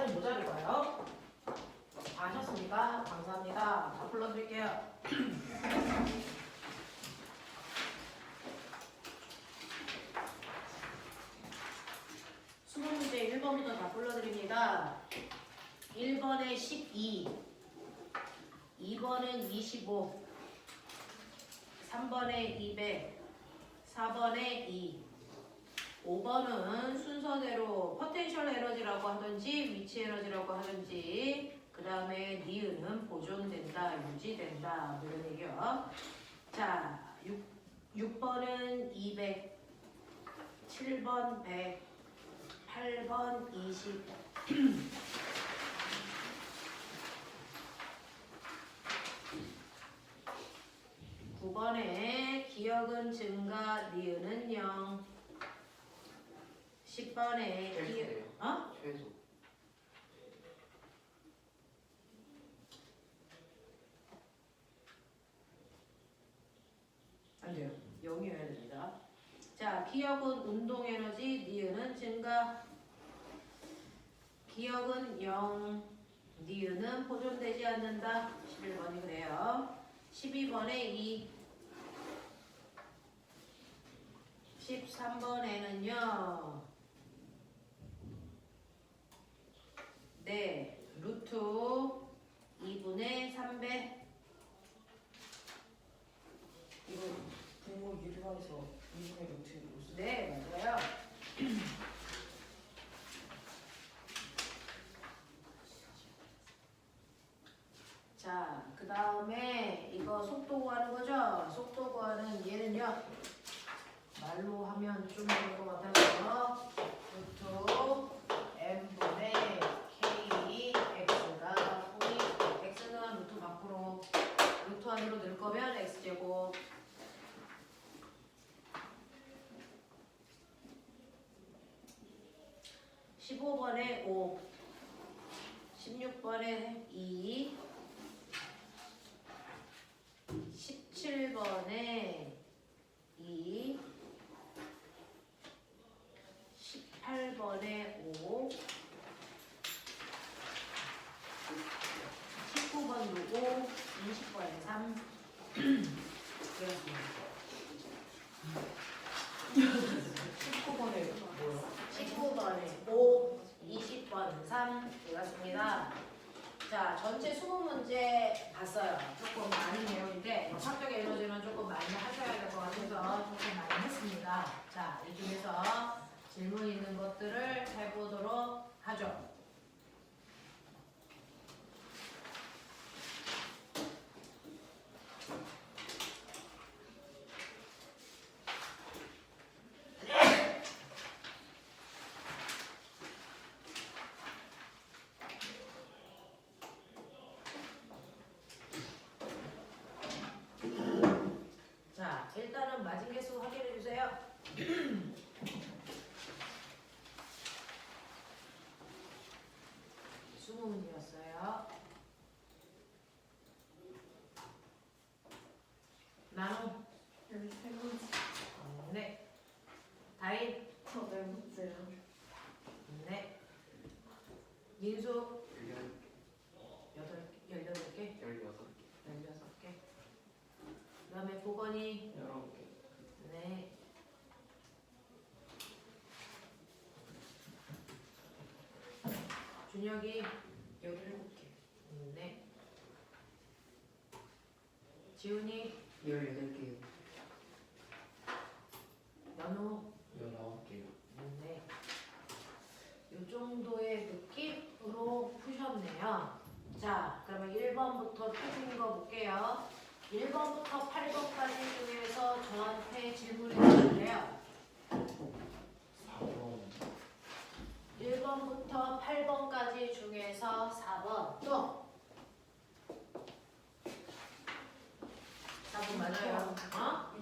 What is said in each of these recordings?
문제는 모자랄까요? 다 하셨습니까? 감사합니다. 다 불러드릴게요. 20문제 1번부터 다 불러드립니다. 1번에 12, 2번은 25, 3번에 200, 4번에 2, 5번은 순서대로 포텐셜 에너지라고 하든지 위치 에너지라고 하든지 그 다음에 니은은 보존된다, 유지된다 이런 얘기요. 자, 6번은 200, 7번 100, 8번 20 9번에 기억은 증가, 니은은 0 10번에 최소예요. 최소. 안 돼요. 0이어야 됩니다. 자, 기억은 운동 에너지, 니은은 증가. 기억은 0, 니은은 보존되지 않는다. 11번이 그래요. 12번에 2, 13번에는요. 네, 루트 2분의 3배. 이거 분모 유리화해서 2분의 루트 로스. 네, 맞아요. 자, 그 다음에 이거 속도 구하는 거죠? 속도 구하는 얘는요. 말로 하면 좀 어려울 것 같아서 루트 m분의 k x가 소위 x는 루트 밖으로 루트 안으로 넣을 거면 x제곱 15번에 5, 16번에 2, 17번에 2, 18번에 5, 19번 5, 20번에 3 그렇습니다. 19번에 뭐야? 19번에 5, 20번 3 되었습니다. 자, 전체 20문제 봤어요. 조금 많은 내용인데 화적 에너지는 조금 많이 하셔야 될 것 같아서 조금 많이 했습니다. 자, 이 중에서 질문 있는 것들을 해보도록 하죠. 자, 일단은 마진개수 확인해 주세요. 20문제였어요. 나눠. 13문제. 네. 다인. 저 4문제요. 네. 민수. 18개. 16개. 16개. 그 다음에 보건이. 19개. 네. 준혁이. 17개. 네. 지훈이. 18개요. 연우. 19개요. 네. 이 정도의 느낌으로 푸셨네요. 자, 그러면 1번부터 푸신 거 볼게요. 1번부터 8번까지 중에서 저한테 질문해 주실래요? 4번. 1번부터 8번까지 중에서 4번 또 4번 맞아요. 어?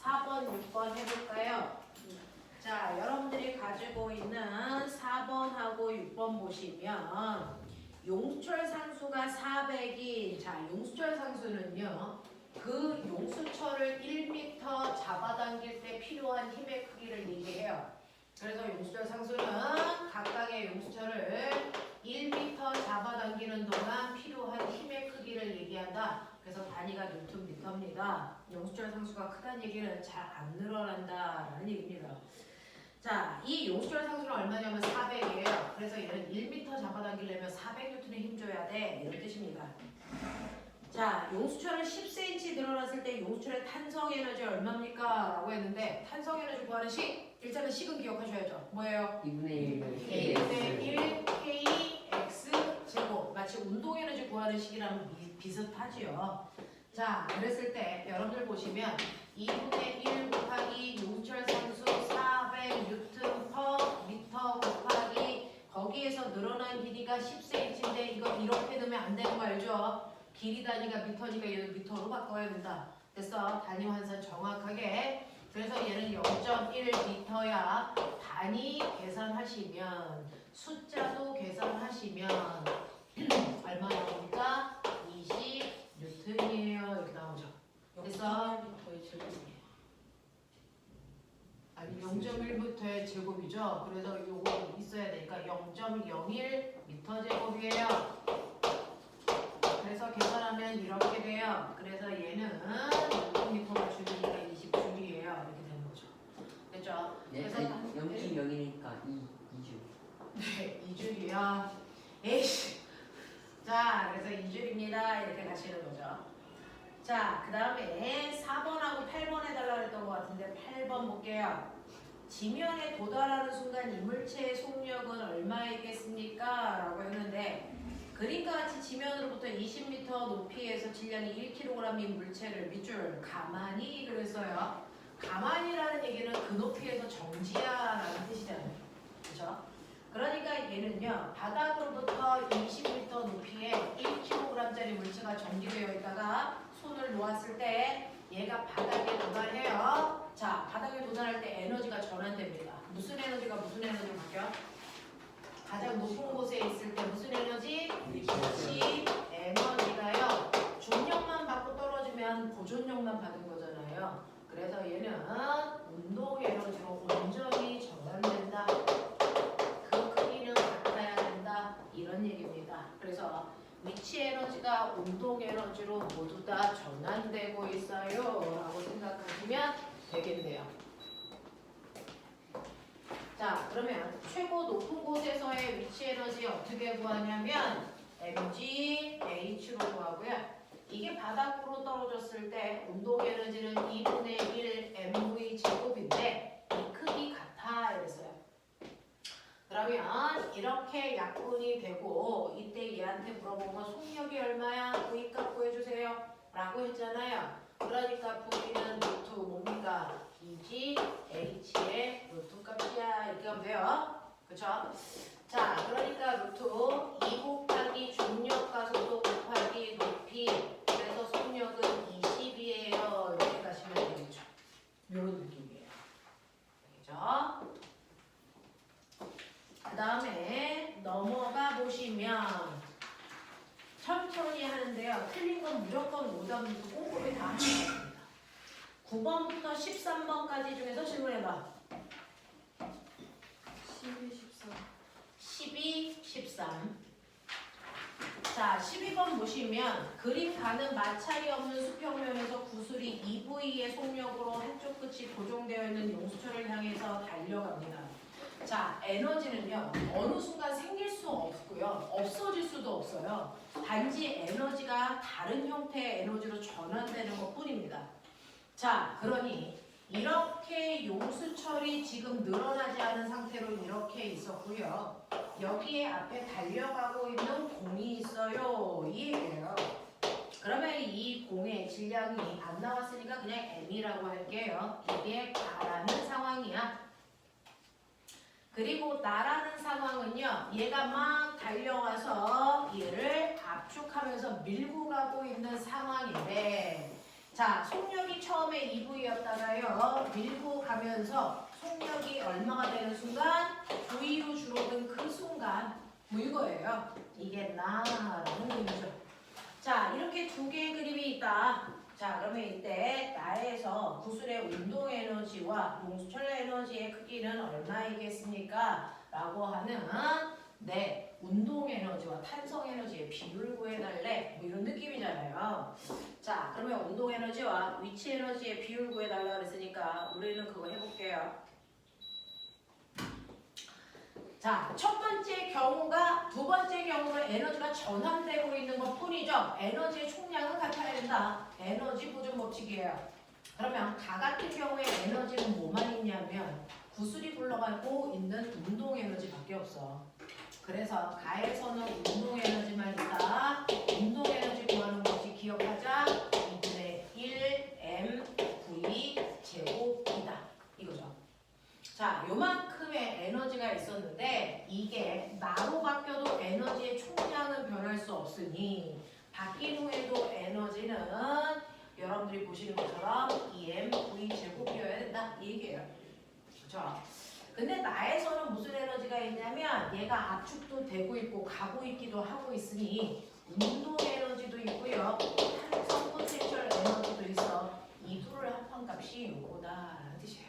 4번, 6번 해볼까요? 자, 여러분들이 가지고 있는 4번하고 6번 보시면 용수철 상수가 400인 자, 용수철 상수는요. 그 용수철을 1m 잡아당길 때 필요한 힘의 크기를 얘기해요. 그래서 용수철 상수는 각각의 용수철을 1m 잡아당기는 동안 필요한 힘의 크기를 얘기한다. 그래서 단위가 뉴턴미터입니다. 용수철 상수가 크다는 얘기는 잘 안 늘어난다라는 얘기입니다. 자, 이 용수철 상수는 얼마냐면 400이에요. 그래서 얘는 1m 잡아당기려면 400N의 힘 줘야 돼. 이런 뜻입니다. 자, 용수철은 10cm 늘어났을 때 용수철의 탄성 에너지 얼마입니까? 라고 했는데 탄성 에너지 구하는 식? 일단은 식은 기억하셔야죠. 뭐예요? 2분의 1 K분의 1 KX 제곱. 마치 운동 에너지 구하는 식이랑 비슷하지요. 자, 그랬을 때 여러분들 보시면 2분의 1 곱하기 용수철 상수 400N per 미터 곱하기 거기에서 늘어난 길이가 10cm인데 이거 이렇게 넣으면 안 되는 거 알죠? 길이 단위가 미터니까 얘는 미터로 바꿔야 된다. 됐어? 단위 환산 정확하게. 그래서 얘는 0.1미터야. 단위 계산하시면 숫자도 계산하시면 얼마 나옵니까? 20N이에요. 이렇게 나오죠. 그래서 거의 제곱이에요. 아니 0.1m의 제곱이죠. 그래서 요거 있어야 되니까 0.01m 제곱이에요. 그래서 계산하면 이렇게 돼요. 그래서 얘는 6m가 줄이니까 20줄이에요. 이렇게 되는 거죠. 됐죠? 네, 그래서 0.0이니까 2주. 네, 2줄이요. 에이씨. 자, 그래서 2줄입니다. 이렇게 가시는 거죠. 자, 그 다음에 4번하고 8번 해달라고 그랬던 것 같은데 8번 볼게요. 지면에 도달하는 순간 이물체의 속력은 얼마이겠습니까? 라고 했는데 그림과 같이 지면으로부터 20m 높이에서 질량이 1kg인 물체를 밑줄 가만히 그랬어요. 가만히라는 얘기는 그 높이에서 정지야라는 뜻이잖아요. 그렇죠? 그러니까 얘는요. 바닥으로부터 20m 높이에 1kg짜리 물체가 정지되어 있다가 손을 놓았을 때 얘가 바닥에 도달해요. 자, 바닥에 도달할 때 에너지가 전환됩니다. 무슨 에너지가 무슨 에너지로 바뀌어? 가장 높은 곳에 있을 때 무슨 에너지? 위치 에너지가요. 중력만 받고 떨어지면 보존력만 받은 거잖아요. 그래서 얘는 운동 에너지로 온전히 전환된다. 그 크기는 같아야 된다. 이런 얘기입니다. 그래서 위치 에너지가 운동 에너지로 모두 다 전환되고 있어요. 라고 생각하시면 되겠네요. 자, 그러면 최고 높은 곳에서의 위치 에너지 어떻게 구하냐면 mgh로 구하고요. 이게 바닥으로 떨어졌을 때 운동 에너지는 2분의 1 mv 제곱인데 이 크기 같아 이랬어요. 그러면 이렇게 약분이 되고 이때 얘한테 물어본 건 속력이 얼마야? V값 구해주세요 라고 했잖아요. 그러니까 V는 루트 뭡니까? 2g h의 루트 값이야. 이렇게 하면 돼요. 그쵸? 자, 그러니까 루트 2 곱하기 중력과 속도 곱하기 높이. 그래서 속력은 20이에요. 이렇게 가시면 되겠죠. 이런 느낌이에요. 알겠죠? 그 다음에 넘어가 보시면 천천히 하는데요. 틀린 건 무조건 오답부터 꼼꼼히 다 하는 것 같습니다. 9번부터 13번까지 중에서 질문해봐. 12, 13. 12, 13. 자, 12번 보시면 그림 가는 마찰이 없는 수평면에서 구슬이 EV의 속력으로 한쪽 끝이 고정되어 있는 용수철을 향해서 달려갑니다. 자, 에너지는요. 어느 순간 생길 수 없고요. 없어질 수도 없어요. 단지 에너지가 다른 형태의 에너지로 전환되는 것뿐입니다. 자, 그러니 이렇게 용수철이 지금 늘어나지 않은 상태로 이렇게 있었고요. 여기에 앞에 달려가고 있는 공이 있어요. 이 얘기예요. 그러면 이 공의 질량이 안 나왔으니까 그냥 m이라고 할게요. 이게 가라는 상황이야. 그리고 나라는 상황은요. 얘가 막 달려와서 얘를 압축하면서 밀고 가고 있는 상황인데 자, 속력이 처음에 EV였다가요. 밀고 가면서 속력이 얼마가 되는 순간 V로 줄어든 그 순간 뭐 이거예요. 이게 나라는 의미죠. 자, 이렇게 두 개의 그림이 있다. 자, 그러면 이때 나에서 구슬의 운동 에너지와 용수철 에너지의 크기는 얼마이겠습니까? 라고 하는 네, 운동 에너지와 탄성 에너지의 비율을 구해달래. 뭐 이런 느낌이잖아요. 자, 그러면 운동 에너지와 위치 에너지의 비율을 구해달라 그랬으니까 우리는 그거 해볼게요. 자, 첫 번째 경우가 두 번째 경우로 에너지가 전환되고 있는 것 뿐이죠. 에너지의 총량은 같아야 된다. 에너지 보존 법칙이에요. 그러면 가 같은 경우에 에너지는 뭐만 있냐면 구슬이 굴러가고 있는 운동 에너지밖에 없어. 그래서 가에서는 운동 에너지만 있다. 운동 에너지 구하는 것이 기억하자. 2분의 1 mv 제곱이다. 이거죠. 자, 요만큼의 에너지가 있었는데 이게 나로 바뀌어도 에너지의 총량은 변할 수 없으니 바뀐 후에도 에너지는 여러분들이 보시는 것처럼 2mv 제곱이어야 된다. 이 얘기예요. 그렇죠? 근데 나에서는 무슨 에너지가 있냐면 얘가 압축도 되고 있고 가고 있기도 하고 있으니 운동 에너지도 있고요. 탄성 포텐셜 에너지도 있어. 이 둘을 합한 값이 요거다라는 뜻이에요.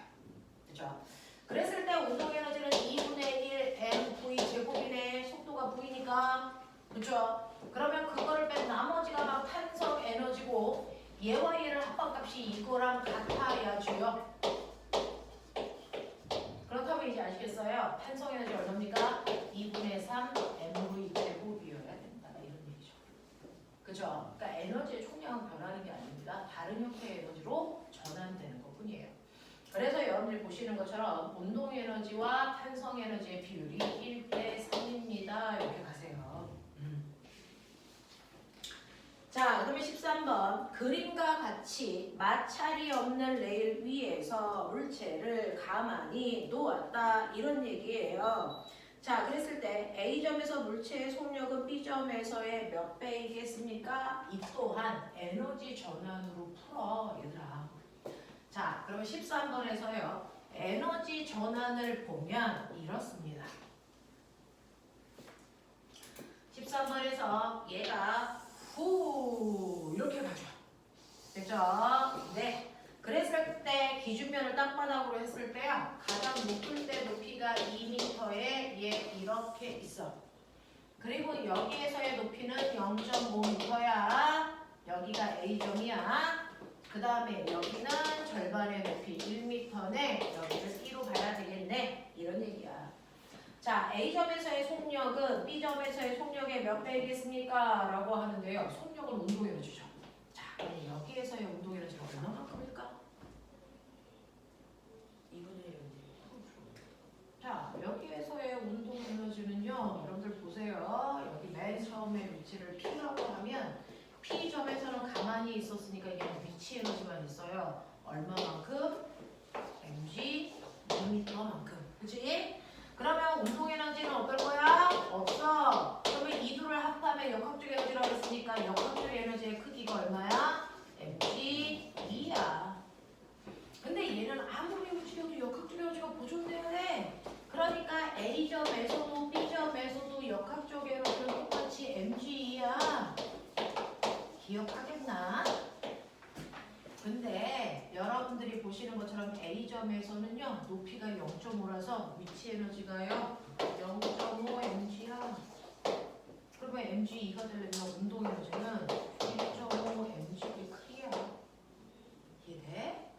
그렇죠? 그랬을 때 운동 에너지는 2분의 1 mv 제곱이네. 속도가 v니까. 그렇죠? 그러면 그거를 뺀 나머지가 막 탄성 에너지고 얘와 얘를 합한 값이 이거랑 같아야죠. 그렇다면 이제 아시겠어요? 탄성 에너지 얼마입니까? 2분의 3 mv 제곱이어야 된다. 이런 얘기죠. 그죠? 그러니까 에너지의 총량은 변하는 게 아닙니다. 다른 형태의 에너지로 전환되는 것 뿐이에요. 그래서 여러분들이 보시는 것처럼 운동 에너지와 탄성 에너지의 비율이 1대 3입니다. 이렇게 가세요. 자, 그러면 13번. 그림과 같이 마찰이 없는 레일 위에서 물체를 가만히 놓았다. 이런 얘기예요. 자, 그랬을 때 A점에서 물체의 속력은 B점에서의 몇 배이겠습니까? 이 또한 에너지 전환으로 풀어, 얘들아. 자, 그러면 13번에서요. 에너지 전환을 보면 이렇습니다. 13번에서 얘가 후 이렇게 가죠. 됐죠? 네. 그랬을 때 기준면을 땅바닥으로 했을 때요. 가장 높을 때 높이가 2m에 얘 이렇게 있어. 그리고 여기에서의 높이는 0.5m야. 여기가 A점이야. 그 다음에 여기는 절반의 높이 1m네. 여기를 B로 봐야 되겠네. 이런 얘기야. 자, A점에서의 속력은 B점에서의 속력의 몇 배이겠습니까? 라고 하는데요. 속력은 운동 에너지죠. 자, 그럼 여기에서의 운동 에너지가 얼마만큼일까? 2분의 1. 자, 여기에서의 운동 에너지는요. 여러분들 보세요. 여기 맨 처음에 위치를 P라고 하면 P점에서는 가만히 있었으니까 이게 위치 에너지만 있어요. 얼마만큼? mg 2m만큼. 그치? 그러면 운동 에너지는 어떨 거야? 없어. 그러면 이 둘을 합하면 역학적 에너지라고 했으니까 역학적 에너지의 크기가 얼마야? mg 2야. 근데 얘는 아무리 움직여도 역학적 에너지가 보존돼야 돼. 그러니까 A점에서도 B점에서도 역학적 에너지는 똑같이 mg 2야. 기억하겠나? 근데 여러분들이 보시는 것처럼 A점에서는요 높이가 0.5라서 위치 에너지가요 0.5 mg야. 그러면 mg 2가 되려면 운동 에너지는 1.5 mg의 크기야. 이해돼?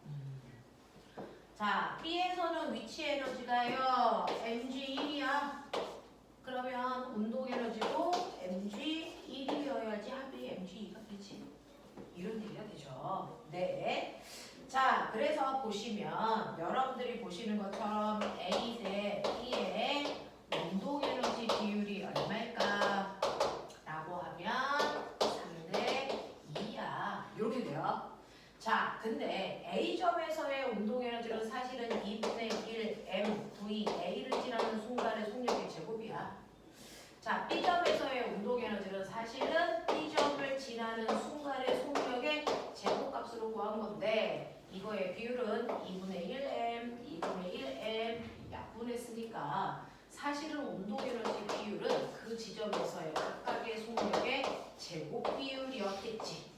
자, B에서는 위치 에너지가요 mg 1이야. 그러면 운동 에너지도 mg 1이어야지 합이 mg 2가 되지. 이런 얘기가 되죠. 네. 자, 그래서 보시면 여러분들이 보시는 것처럼 A 대 B의 운동 에너지 비율이 얼마일까? 라고 하면 3대 2야. 이렇게 돼요. 자, 근데 A점에서의 운동 에너지는 사실은 2분의 1 mv A를 지나는 순간의 속력의 제곱이야. 자, B점에서의 운동 에너지는 사실은 B점을 지나는 순간의 속력의 제곱값으로 구한 건데 이거의 비율은 2분의 1m, 2분의 1m 약분했으니까 사실은 운동 에너지 비율은 그 지점에서의 각각의 속력의 제곱 비율이었겠지.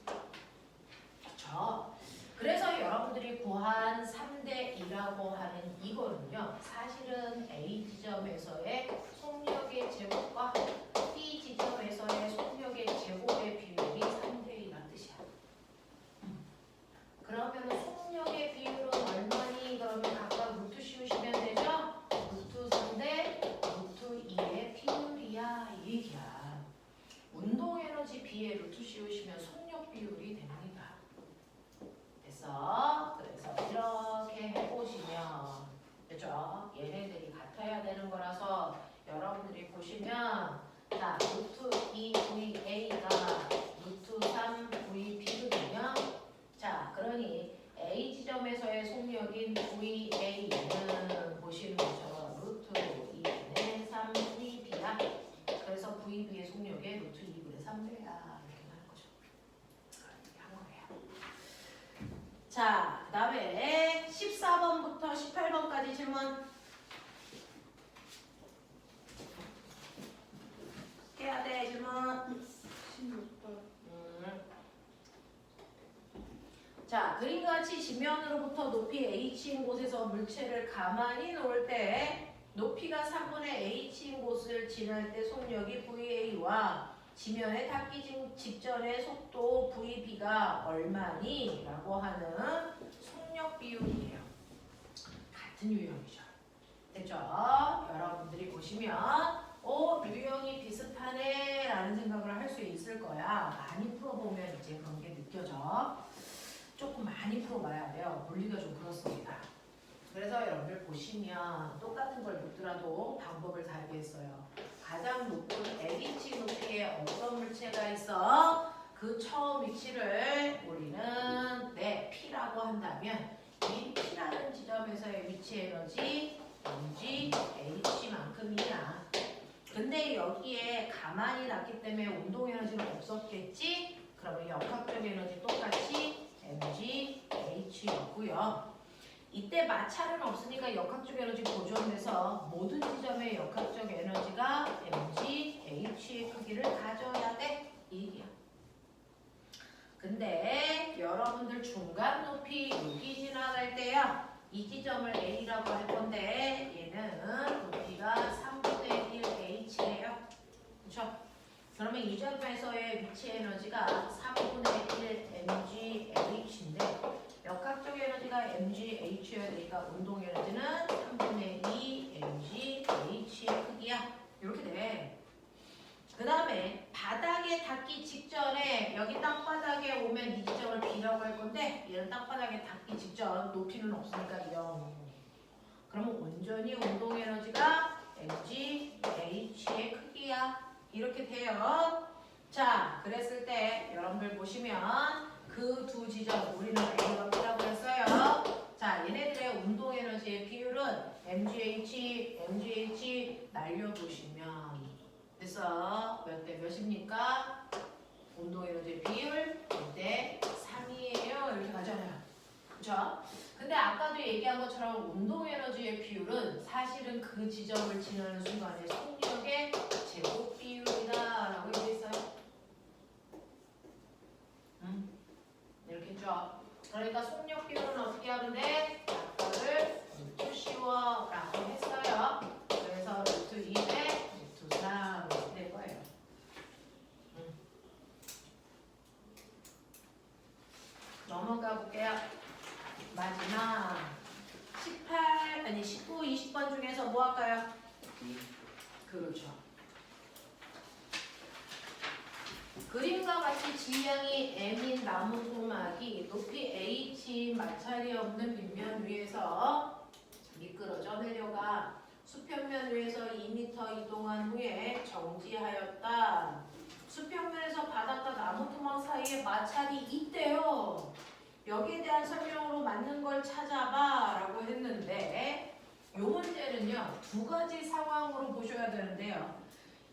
그렇죠? 그래서 여러분들이 구한 3대 2라고 하는 이거는요. 사실은 A 지점에서의 속력의 제곱 자, 그 다음에 14번부터 18번까지 질문 해야 돼. 질문. 16번. 자, 그림과 같이 지면으로부터 높이 h인 곳에서 물체를 가만히 놓을 때 높이가 3분의 h인 곳을 지날 때 속력이 VA와 지면에 닿기 직전의 속도 VB가 얼마니? 라고 하는 속력 비율이에요. 같은 유형이죠. 됐죠? 여러분들이 보시면 유형이 비슷하네 라는 생각을 할 수 있을 거야. 많이 풀어보면 이제 그런 게 느껴져. 조금 많이 풀어봐야 돼요. 물리가 좀 그렇습니다. 그래서 여러분들 보시면 똑같은 걸 묻더라도 방법을 다르게 했어요. 가장 높은 A치 높이에 어떤 물체가 있어? 그 처음 위치를 우리는 P라고 한다면 이 P라는 지점에서의 위치 에너지 mg h만큼이야. 근데 여기에 가만히 놨기 때문에 운동 에너지는 없었겠지? 그러면 역학적 에너지 똑같이 mg h였고요. 이때 마찰은 없으니까 역학적 에너지 보존돼서 모든 지점의 역학적 에너지가 mg h의 크기를 가져야 돼. 이 얘기야. 근데 여러분들 중간 높이 여기 지나갈 때야 이 지점을 A라고 할 건데 얘는 높이가 3분의 1 H래요. 그렇죠? 그러면 이 점에서의 위치 에너지가 3분의 1 mg H인데 역학적 에너지가 mg H여야 되니까 운동 에너지는 3분의 2 mg H의 크기야. 이렇게 돼. 그 다음에 바닥에 닿기 직전에 여기 땅바닥에 오면 이 지점을 B라고 할 건데 얘는 땅바닥에 닿기 직전 높이는 없으니까 0. 그러면 온전히 운동 에너지가 mg H의 크기야. 이렇게 돼요. 자, 그랬을 때 여러분들 보시면 그 두 지점 우리는 A와 B라고 했어요. 자, 얘네들의 운동 에너지의 비율은 MGH 날려보시면 그래서 몇 대 몇입니까? 운동 에너지 비율 1대 3이에요. 이렇게 가잖아요. 그렇죠? 근데 아까도 얘기한 것처럼 운동 에너지의 비율은 사실은 그 지점을 지나는 순간에 속력의 제곱 비율이다라고 되어 있어요. 이렇게 했죠. 그러니까 속력 비율은 어떻게 하는데 약간을 루트 씌워라고 했어요. 그래서 루트 2대 루트 3 이렇게 될 거예요. 넘어가 볼게요. 마지막 19, 20번 중에서 뭐 할까요? 그렇죠. 그림과 같이 질량이 m인 나무 토막이 높이 h인 마찰이 없는 빗면 위에서 미끄러져 내려가 수평면 위에서 2m 이동한 후에 정지하였다. 수평면에서 바닥과 나무 토막 사이에 마찰이 있대요. 여기에 대한 설명으로 맞는 걸 찾아봐 라고 했는데 이 문제는요 2가지 상황으로 보셔야 되는데요.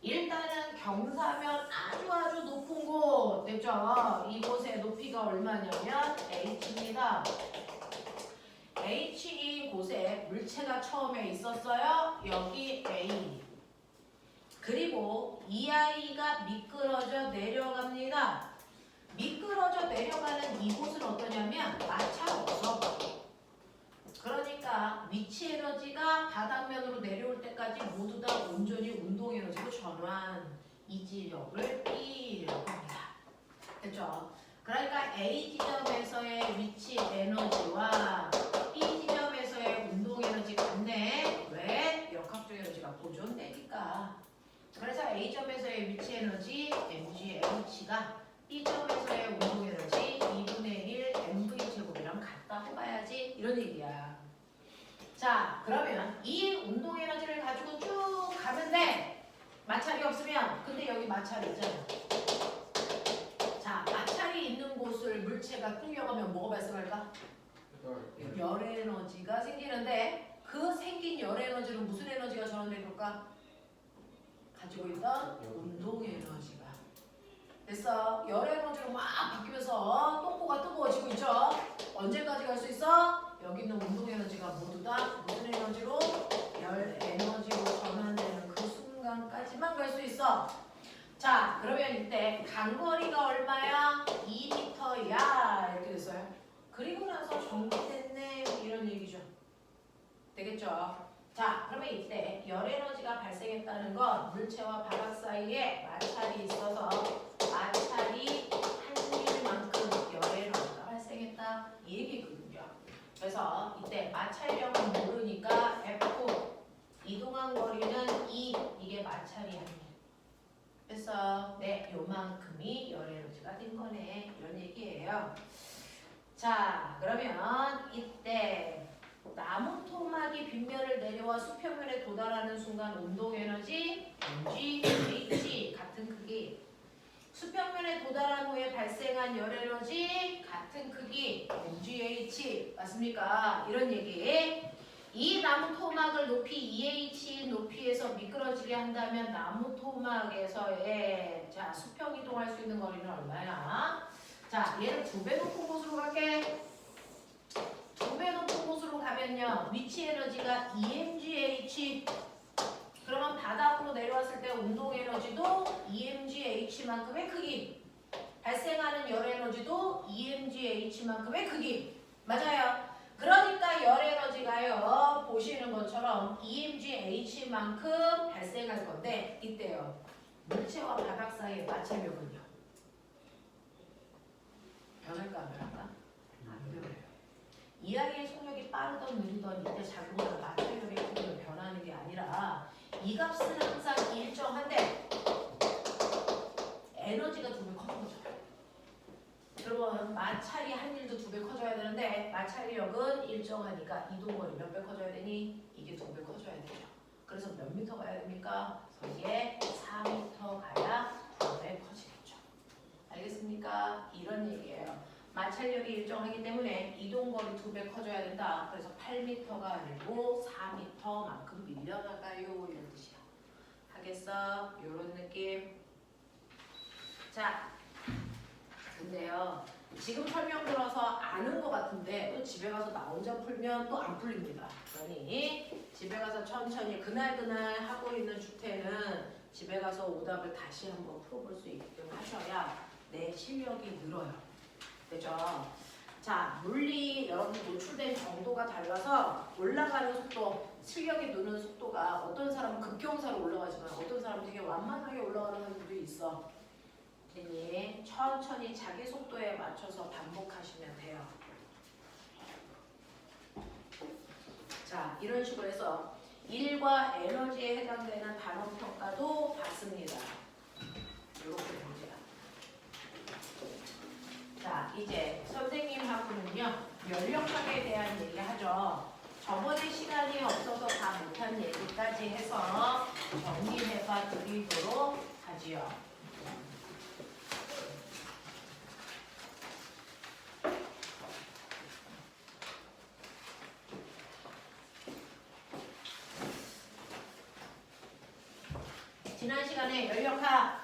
일단은 경사면 아주 높은 곳 됐죠? 이곳의 높이가 얼마냐면 h입니다. h인 곳에 물체가 처음에 있었어요. 여기 A. 그리고 이 아이가 미끄러져 내려갑니다. 미끄러져 내려가는 이곳은 어떠냐면 마찰 없어. 그러니까 위치 에너지가 바닥면으로 내려올 때까지 모두 다 온전히 운동 에너지로 전환. 이 지력을 B라고 합니다. 됐죠? 그러니까 A 지점에서의 위치 에너지와 B 지점에서의 운동 에너지 같네. 왜? 역학적 에너지가 보존되니까. 그래서 A점에서의 위치 에너지 mgH가 B점에서의 운동 에너지 2분의 1 mv제곱이랑 같다고 봐야지. 이런 얘기야. 자, 그러면 이 운동 에너지를 가지고 쭉 가면 돼. 마찰이 없으면. 근데 여기 마찰이 있잖아. 자, 마찰이 있는 곳을 물체가 끌려가면 뭐가 발생할까? 열 에너지가 생기는데 그 생긴 열 에너지는 무슨 에너지가 전환될까? 가지고 있던 운동 에너지가. 됐어. 열 에너지로 막 바뀌면서 똥꼬가 뜨거워지고 있죠. 언제까지 갈 수 있어? 여기 있는 운동 에너지가 모두 다 무슨 에너지로? 열 에너지로 전환되는 그 순간까지만 갈 수 있어. 자, 그러면 이때 간거리가 얼마야? 2m야. 이렇게 됐어요. 그리고 나서 정지됐네. 이런 얘기죠. 되겠죠? 자, 그러면 이때 열 에너지가 발생했다는 건 물체와 바닥 사이에 마찰이 있어서 마찰이 한일만큼 열 에너지가 발생했다. 이 얘기거든요. 그래서 이때 마찰력은 모르니까 F 이동한 거리는 2 이게 마찰이 아니에요. 그래서 네, 요만큼이 열 에너지가 된 거네. 이런 얘기예요. 자, 그러면 이때 나무 토막이 빗면을 내려와 수평면에 도달하는 순간 운동 에너지 mgh 같은 크기. 수평면에 도달한 후에 발생한 열 에너지 같은 크기 mgh 맞습니까? 이런 얘기. 이 나무 토막을 높이 2h 높이에서 미끄러지게 한다면 나무 토막에서의 자 수평 이동할 수 있는 거리는 얼마야? 자, 얘를 2배 높은 곳으로 갈게. 2배 높은 곳으로 가면요. 위치 에너지가 EMGH. 그러면 바닥으로 내려왔을 때 운동 에너지도 EMGH만큼의 크기. 발생하는 열 에너지도 EMGH만큼의 크기. 맞아요. 그러니까 열 에너지가요. 보시는 것처럼 EMGH만큼 발생할 건데 이때요. 물체와 바닥 사이의 마찰력은요. 변할까 안 변할까? 안 변해요. 이야기의 속력이 빠르던 느리던 이때 작용하는 마찰력의 크기는 변하는 게 아니라 이 값은 항상 일정한데 에너지가 2배 커진 거죠. 그러면 마찰이 한 일도 2배 커져야 되는데 마찰력은 일정하니까 이동거리 몇 배 커져야 되니? 이게 2배 커져야 되죠. 그래서 몇 미터 가야 됩니까? 이게 4미터 가야 2배 커지겠죠. 알겠습니까? 이런 얘기예요. 마찰력이 일정하기 때문에 이동거리 2배 커져야 된다. 그래서 8m가 아니고 4m만큼 밀려나가요. 이런 뜻이야. 하겠어? 이런 느낌. 자, 근데요. 지금 설명 들어서 아는 것 같은데 또 집에 가서 나 혼자 풀면 또 안 풀립니다. 그러니 집에 가서 천천히 그날 하고 있는 주태는 집에 가서 오답을 다시 한번 풀어볼 수 있게끔 하셔야 내 실력이 늘어요. 되죠? 자, 물리 여러분 노출된 정도가 달라서 올라가는 속도, 실력이 느는 속도가 어떤 사람은 급경사로 올라가지만 어떤 사람은 되게 완만하게 올라가는 사람들도 있어. 그러니 천천히 자기 속도에 맞춰서 반복하시면 돼요. 자, 이런 식으로 해서 일과 에너지에 해당되는 단원 평가도 받습니다. 이렇게 문제야. 자, 이제 선생님하고는요 연력학에 대한 얘기 하죠. 저번에 시간이 없어서 다 못한 얘기까지 해서 정리해봐 드리도록 하지요. 지난 시간에 연력학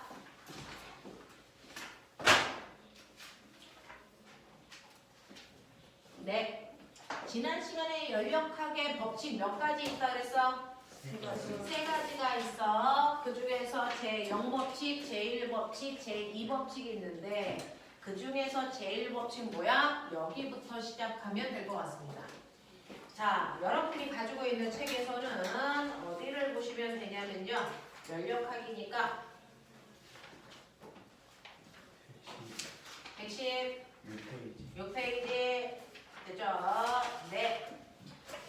네. 지난 시간에 연력학의 법칙 몇 가지 있다 그랬어? 세 가지가 있어. 그 중에서 제0법칙, 제1법칙, 제2법칙이 있는데 그 중에서 제1법칙 뭐야? 여기부터 시작하면 될 것 같습니다. 자, 여러분이 가지고 있는 책에서는 어디를 보시면 되냐면요. 연력학이니까 116페이지 됐죠? 네.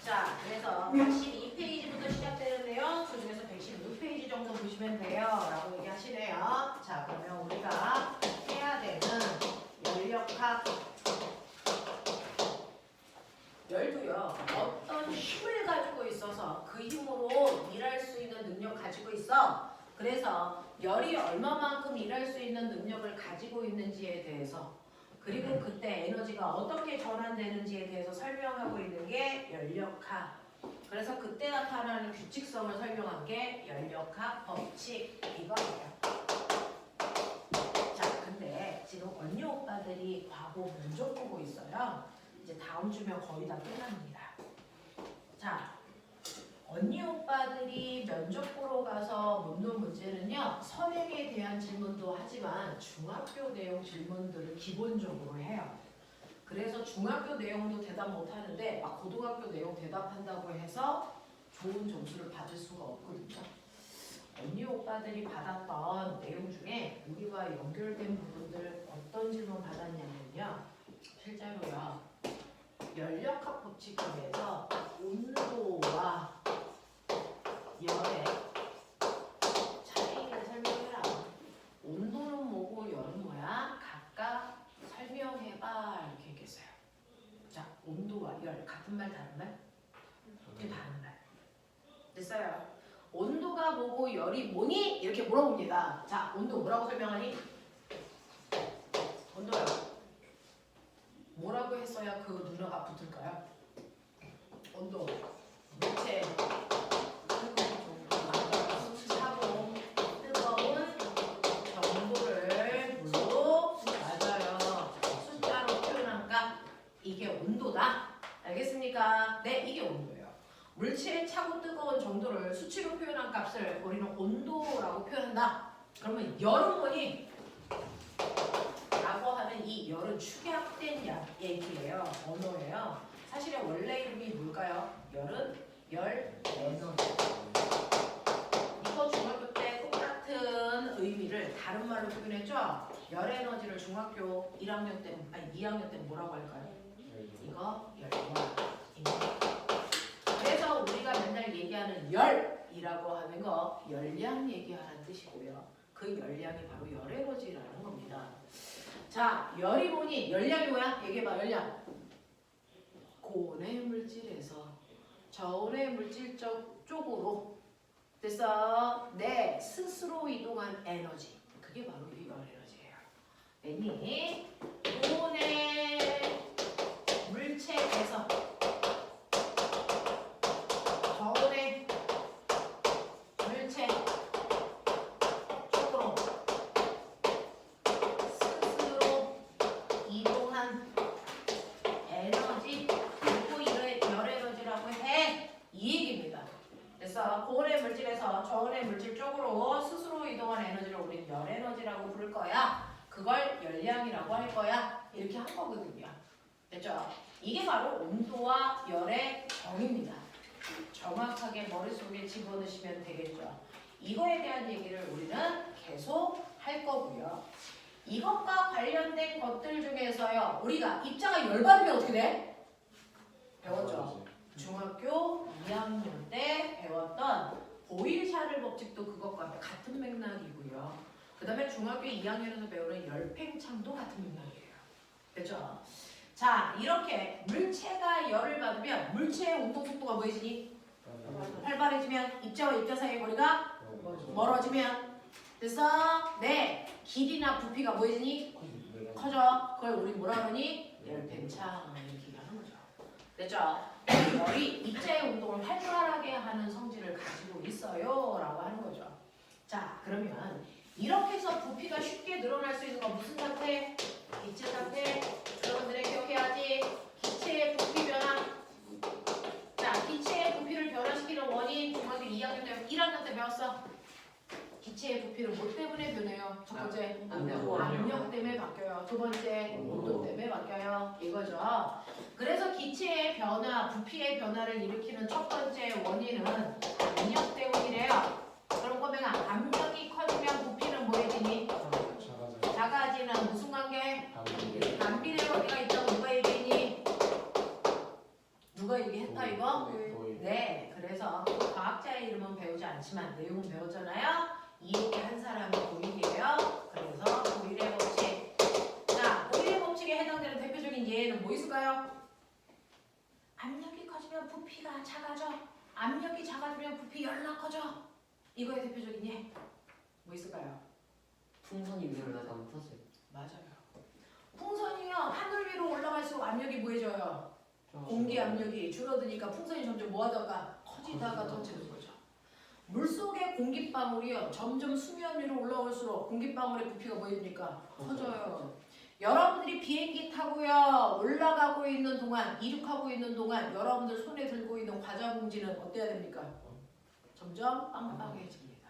자, 그래서 112페이지부터 시작되는데요. 그 중에서 116페이지 정도 보시면 돼요. 라고 얘기하시네요. 자, 그러면 우리가 해야 되는 연력학 열도요. 어떤 힘을 가지고 있어서 그 힘으로 일할 수 있는 능력 가지고 있어. 그래서 열이 얼마만큼 일할 수 있는 능력을 가지고 있는지에 대해서 그리고 그때 에너지가 어떻게 전환되는지에 대해서 설명하고 있는 게 연력학. 그래서 그때 나타나는 규칙성을 설명한 게 연력학 법칙 이거예요. 자, 오빠들이 과거 면접 보고 있어요. 이제 다음 주면 거의 다 끝납니다. 자, 언니 오빠들이 면접 보러 가서 묻는 문제는요. 선행에 대한 질문도 하지만 중학교 내용 질문들을 기본적으로 해요. 그래서 중학교 내용도 대답 못하는데 막 고등학교 내용 대답한다고 해서 좋은 점수를 받을 수가 없거든요. 언니 오빠들이 받았던 내용 중에 우리와 연결된 부분들 어떤 질문 받았냐면요. 실제로요. 열역학 법칙 중에서 온도와 열의 차이를 설명해라. 온도는 뭐고 열은 뭐야? 각각 설명해봐. 이렇게 얘기했어요. 자, 온도와 열 같은 말 다른 말? 이게 다른 말. 됐어요. 온도가 뭐고 열이 뭐니? 이렇게 물어봅니다. 자, 온도 뭐라고 설명하니? 온도요. 뭐라고 했어야 그 누나가 붙을까요? 온도, 물체, 차고, 뜨거운 정도를 물로 맞아요. 숫자로 표현한 값 이게 온도다. 알겠습니까? 네, 이게 온도예요. 물체의 차고 뜨거운 정도를 수치로 표현한 값을 우리는 온도라고 표현한다. 그러면 열은 뭐니? 라고 하는 이 열은 축약된 얘기예요. 언어예요. 사실은 원래 이름이 뭘까요? 열은 열 에너지. 이거 중학교 때 똑같은 의미를 다른 말로 표현했죠? 열 에너지를 중학교 1학년 때, 아니 2학년 때 뭐라고 할까요? 이거 열화입니다. 그래서 우리가 맨날 얘기하는 열이라고 하는 거 열량 얘기하는 뜻이고요. 그 열량이 바로 열 에너지라는 겁니다. 자, 열이 뭐니? 열량이 뭐야? 얘기해봐, 열량. 고온의 물질에서 저온의 물질 쪽으로 됐어? 네, 스스로 이동한 에너지. 그게 바로 이 열 에너지예요. 됐니? 고온의 물체에서 저온의 물체 쪽으로 스스로 이동한 에너지, 그리고 이걸 열 에너지라고 해. 이 얘기입니다. 그래서 고온의 물질에서 저온의 물질 쪽으로 스스로 이동한 에너지를 우리는 열 에너지라고 부를 거야. 그걸 열량이라고 할 거야. 이렇게 한 거거든요. 됐죠? 이게 바로 온도와 열의 정의입니다. 정확하게 머릿속에 집어넣으시면 되겠죠. 이거에 대한 얘기를 우리는 계속 할 거고요. 이것과 관련된 것들 중에서요. 우리가 입자가 열 받으면 어떻게 돼? 배웠죠? 중학교 2학년 때 배웠던 보일-샤를 법칙도 그것과 같은 맥락이고요. 그 다음에 중학교 2학년에서 배우는 열팽창도 같은 맥락이에요. 됐죠? 자, 이렇게 물체가 열을 받으면 물체의 운동 속도가 뭐해지니? 활발해지면 입자와 입자 사이의 거리가 멀어지면 됐어? 네. 길이나 부피가 뭐해지니? 커져. 그걸 우리 뭐라 그러니? 열팽창 이렇게 하는 거죠. 됐죠? 열이 입자의 운동을 활발하게 하는 성질을 가지고 있어요 라고 하는 거죠. 자, 그러면 이렇게 해서 부피가 쉽게 늘어날 수 있는 건 무슨 상태? 기체 상태. 여러분들이 기억해야지. 기체의 부피 변화. 자, 기체의 부피를 변화시키는 원인 중학교 2학년 때, 1학년 때 배웠어. 기체의 부피를 뭐 때문에 변해요? 첫 번째, 압력 때문에 바뀌어요. 두 번째, 온도 때문에 바뀌어요. 이거죠. 그래서 기체의 변화, 부피의 변화를 일으키는 첫 번째 원인은 압력 때문이래요. 그럼 꼬맹아, 압력이 커지면 부피는 뭐해지니? 작아지는 무슨 관계? 반비례 관계가 있다고 누가 얘기했니? 누가 얘기했다 이거? 네, 그래서 과학자의 이름은 배우지 않지만 내용은 배웠잖아요. 이 얘기한 사람이 보일이에요. 그래서 보일의 법칙. 자, 보일의 법칙에 해당되는 대표적인 예는 뭐 있을까요? 압력이 커지면 부피가 작아져. 압력이 작아지면 부피 열나 커져. 이거의 대표적인 예. 뭐 있을까요? 풍선이 위로 올라가면 터져요. 맞아요. 풍선이요. 하늘 위로 올라갈수록 압력이 뭐해져요? 공기 압력이 줄어드니까 풍선이 점점 뭐하다가 커지다가 터지는 거죠. 물속의 공기방울이요. 점점 수면 위로 올라올수록 공기방울의 부피가 뭐해집니까? 커져요. 여러분들이 비행기 타고요 올라가고 있는 동안 이륙하고 있는 동안 여러분들 손에 들고 있는 과자 봉지는 어때야 됩니까? 점점 빵빵해집니다.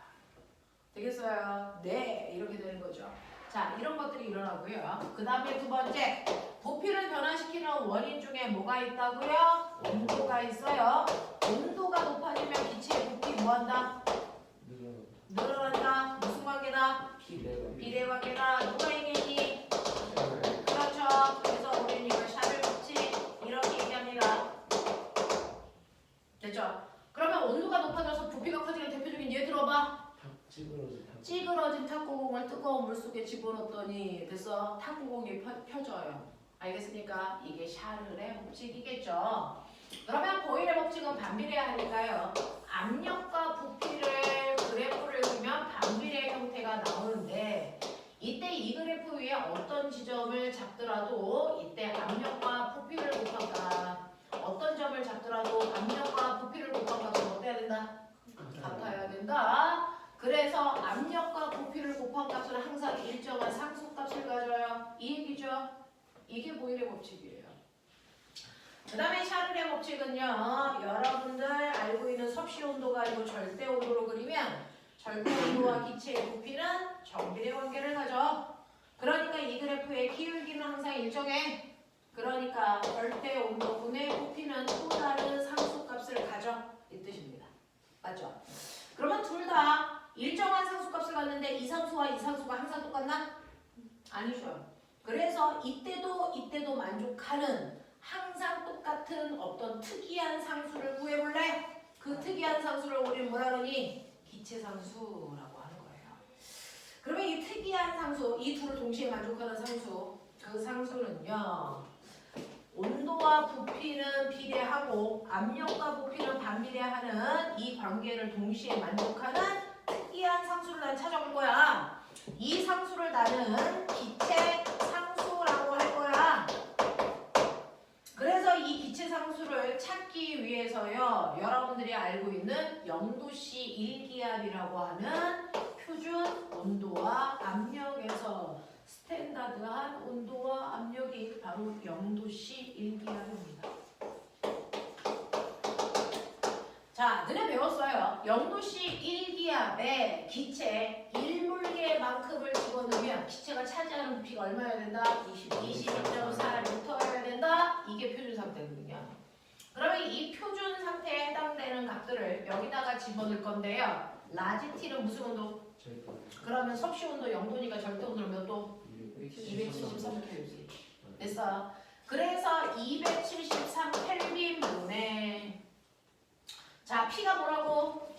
되겠어요? 네, 이렇게 되는 거죠. 자, 이런 것들이 일어나고요. 그 다음에 두 번째, 부피를 변화시키는 원인 중에 뭐가 있다고요? 온도가 있어요. 온도가 높아지면 기체의 부피 뭐한다? 늘어난다. 무슨 관계다? 비례 관계다. 누가 얘기했니? 그렇죠. 그래서 우리는 이걸 샤를 법칙 이렇게 얘기합니다. 됐죠? 그러면 온도가 높아져서 부피가 커지는 대표적인 예 들어봐. 찌그러진 탁구공을 뜨거운 물속에 집어넣었더니 됐어. 탁구공이 펴져요. 알겠습니까? 이게 샤를의 법칙이겠죠. 그러면 보일의 법칙은 반비례하니까요. 압력과 부피를 그래프를 그리면 반비례 형태가 나오는데 이때 이 그래프 위에 어떤 지점을 잡더라도 이때 압력과 부피를 곱한다. 어떤 점을 잡더라도 압력과 부피를 곱한 값은 어때야 된다? 같아야 된다. 그래서 압력과 부피를 곱한 값은 항상 일정한 상수값을 가져요. 이 얘기죠. 이게 보일의 법칙이에요. 그 다음에 샤를의 법칙은요. 여러분들 알고 있는 섭씨 온도가 아니고 절대 온도로 그리면 절대 온도와 기체의 부피는 정비례 관계를 가져. 그러니까 이 그래프의 기울기는 항상 일정해. 그러니까 절대 온도분의 부피는 또 다른 상수값을 가져. 이 뜻입니다. 맞죠? 그러면 둘 다 일정한 상수값을 갖는데 이 상수와 이 상수가 항상 똑같나? 아니죠. 그래서 이때도 만족하는 항상 똑같은 어떤 특이한 상수를 구해볼래? 그 특이한 상수를 우리는 뭐라 그러니? 기체상수라고 하는 거예요. 그러면 이 특이한 상수, 이 둘을 동시에 만족하는 상수, 그 상수는요. 온도와 부피는 비례하고 압력과 부피는 반비례하는 이 관계를 동시에 만족하는 특이한 상수를 난 찾아볼 거야. 이 상수를 나는 기체 상수라고 할 거야. 그래서 이 기체 상수를 찾기 위해서요. 여러분들이 알고 있는 0도씨 1기압이라고 하는 표준 온도와 압력에서 스탠다드한 온도와 압력이 바로 0도씨 1기압입니다. 자, 너네 배웠어요. 0도씨 1기압에 기체 1몰개만큼을 집어넣으면 기체가 차지하는 부피가 얼마여야 된다? 22.4L여야 된다. 이게 표준 상태거든요. 그러면 이 표준 상태에 해당되는 값들을 여기다가 집어넣을 건데요. 라지 T는 무슨 온도? 그러면 섭씨 온도 0도니까 절대 온도는 몇 도? 273K. 됐어. 그래서 273 켈빈분에 자, P가 뭐라고?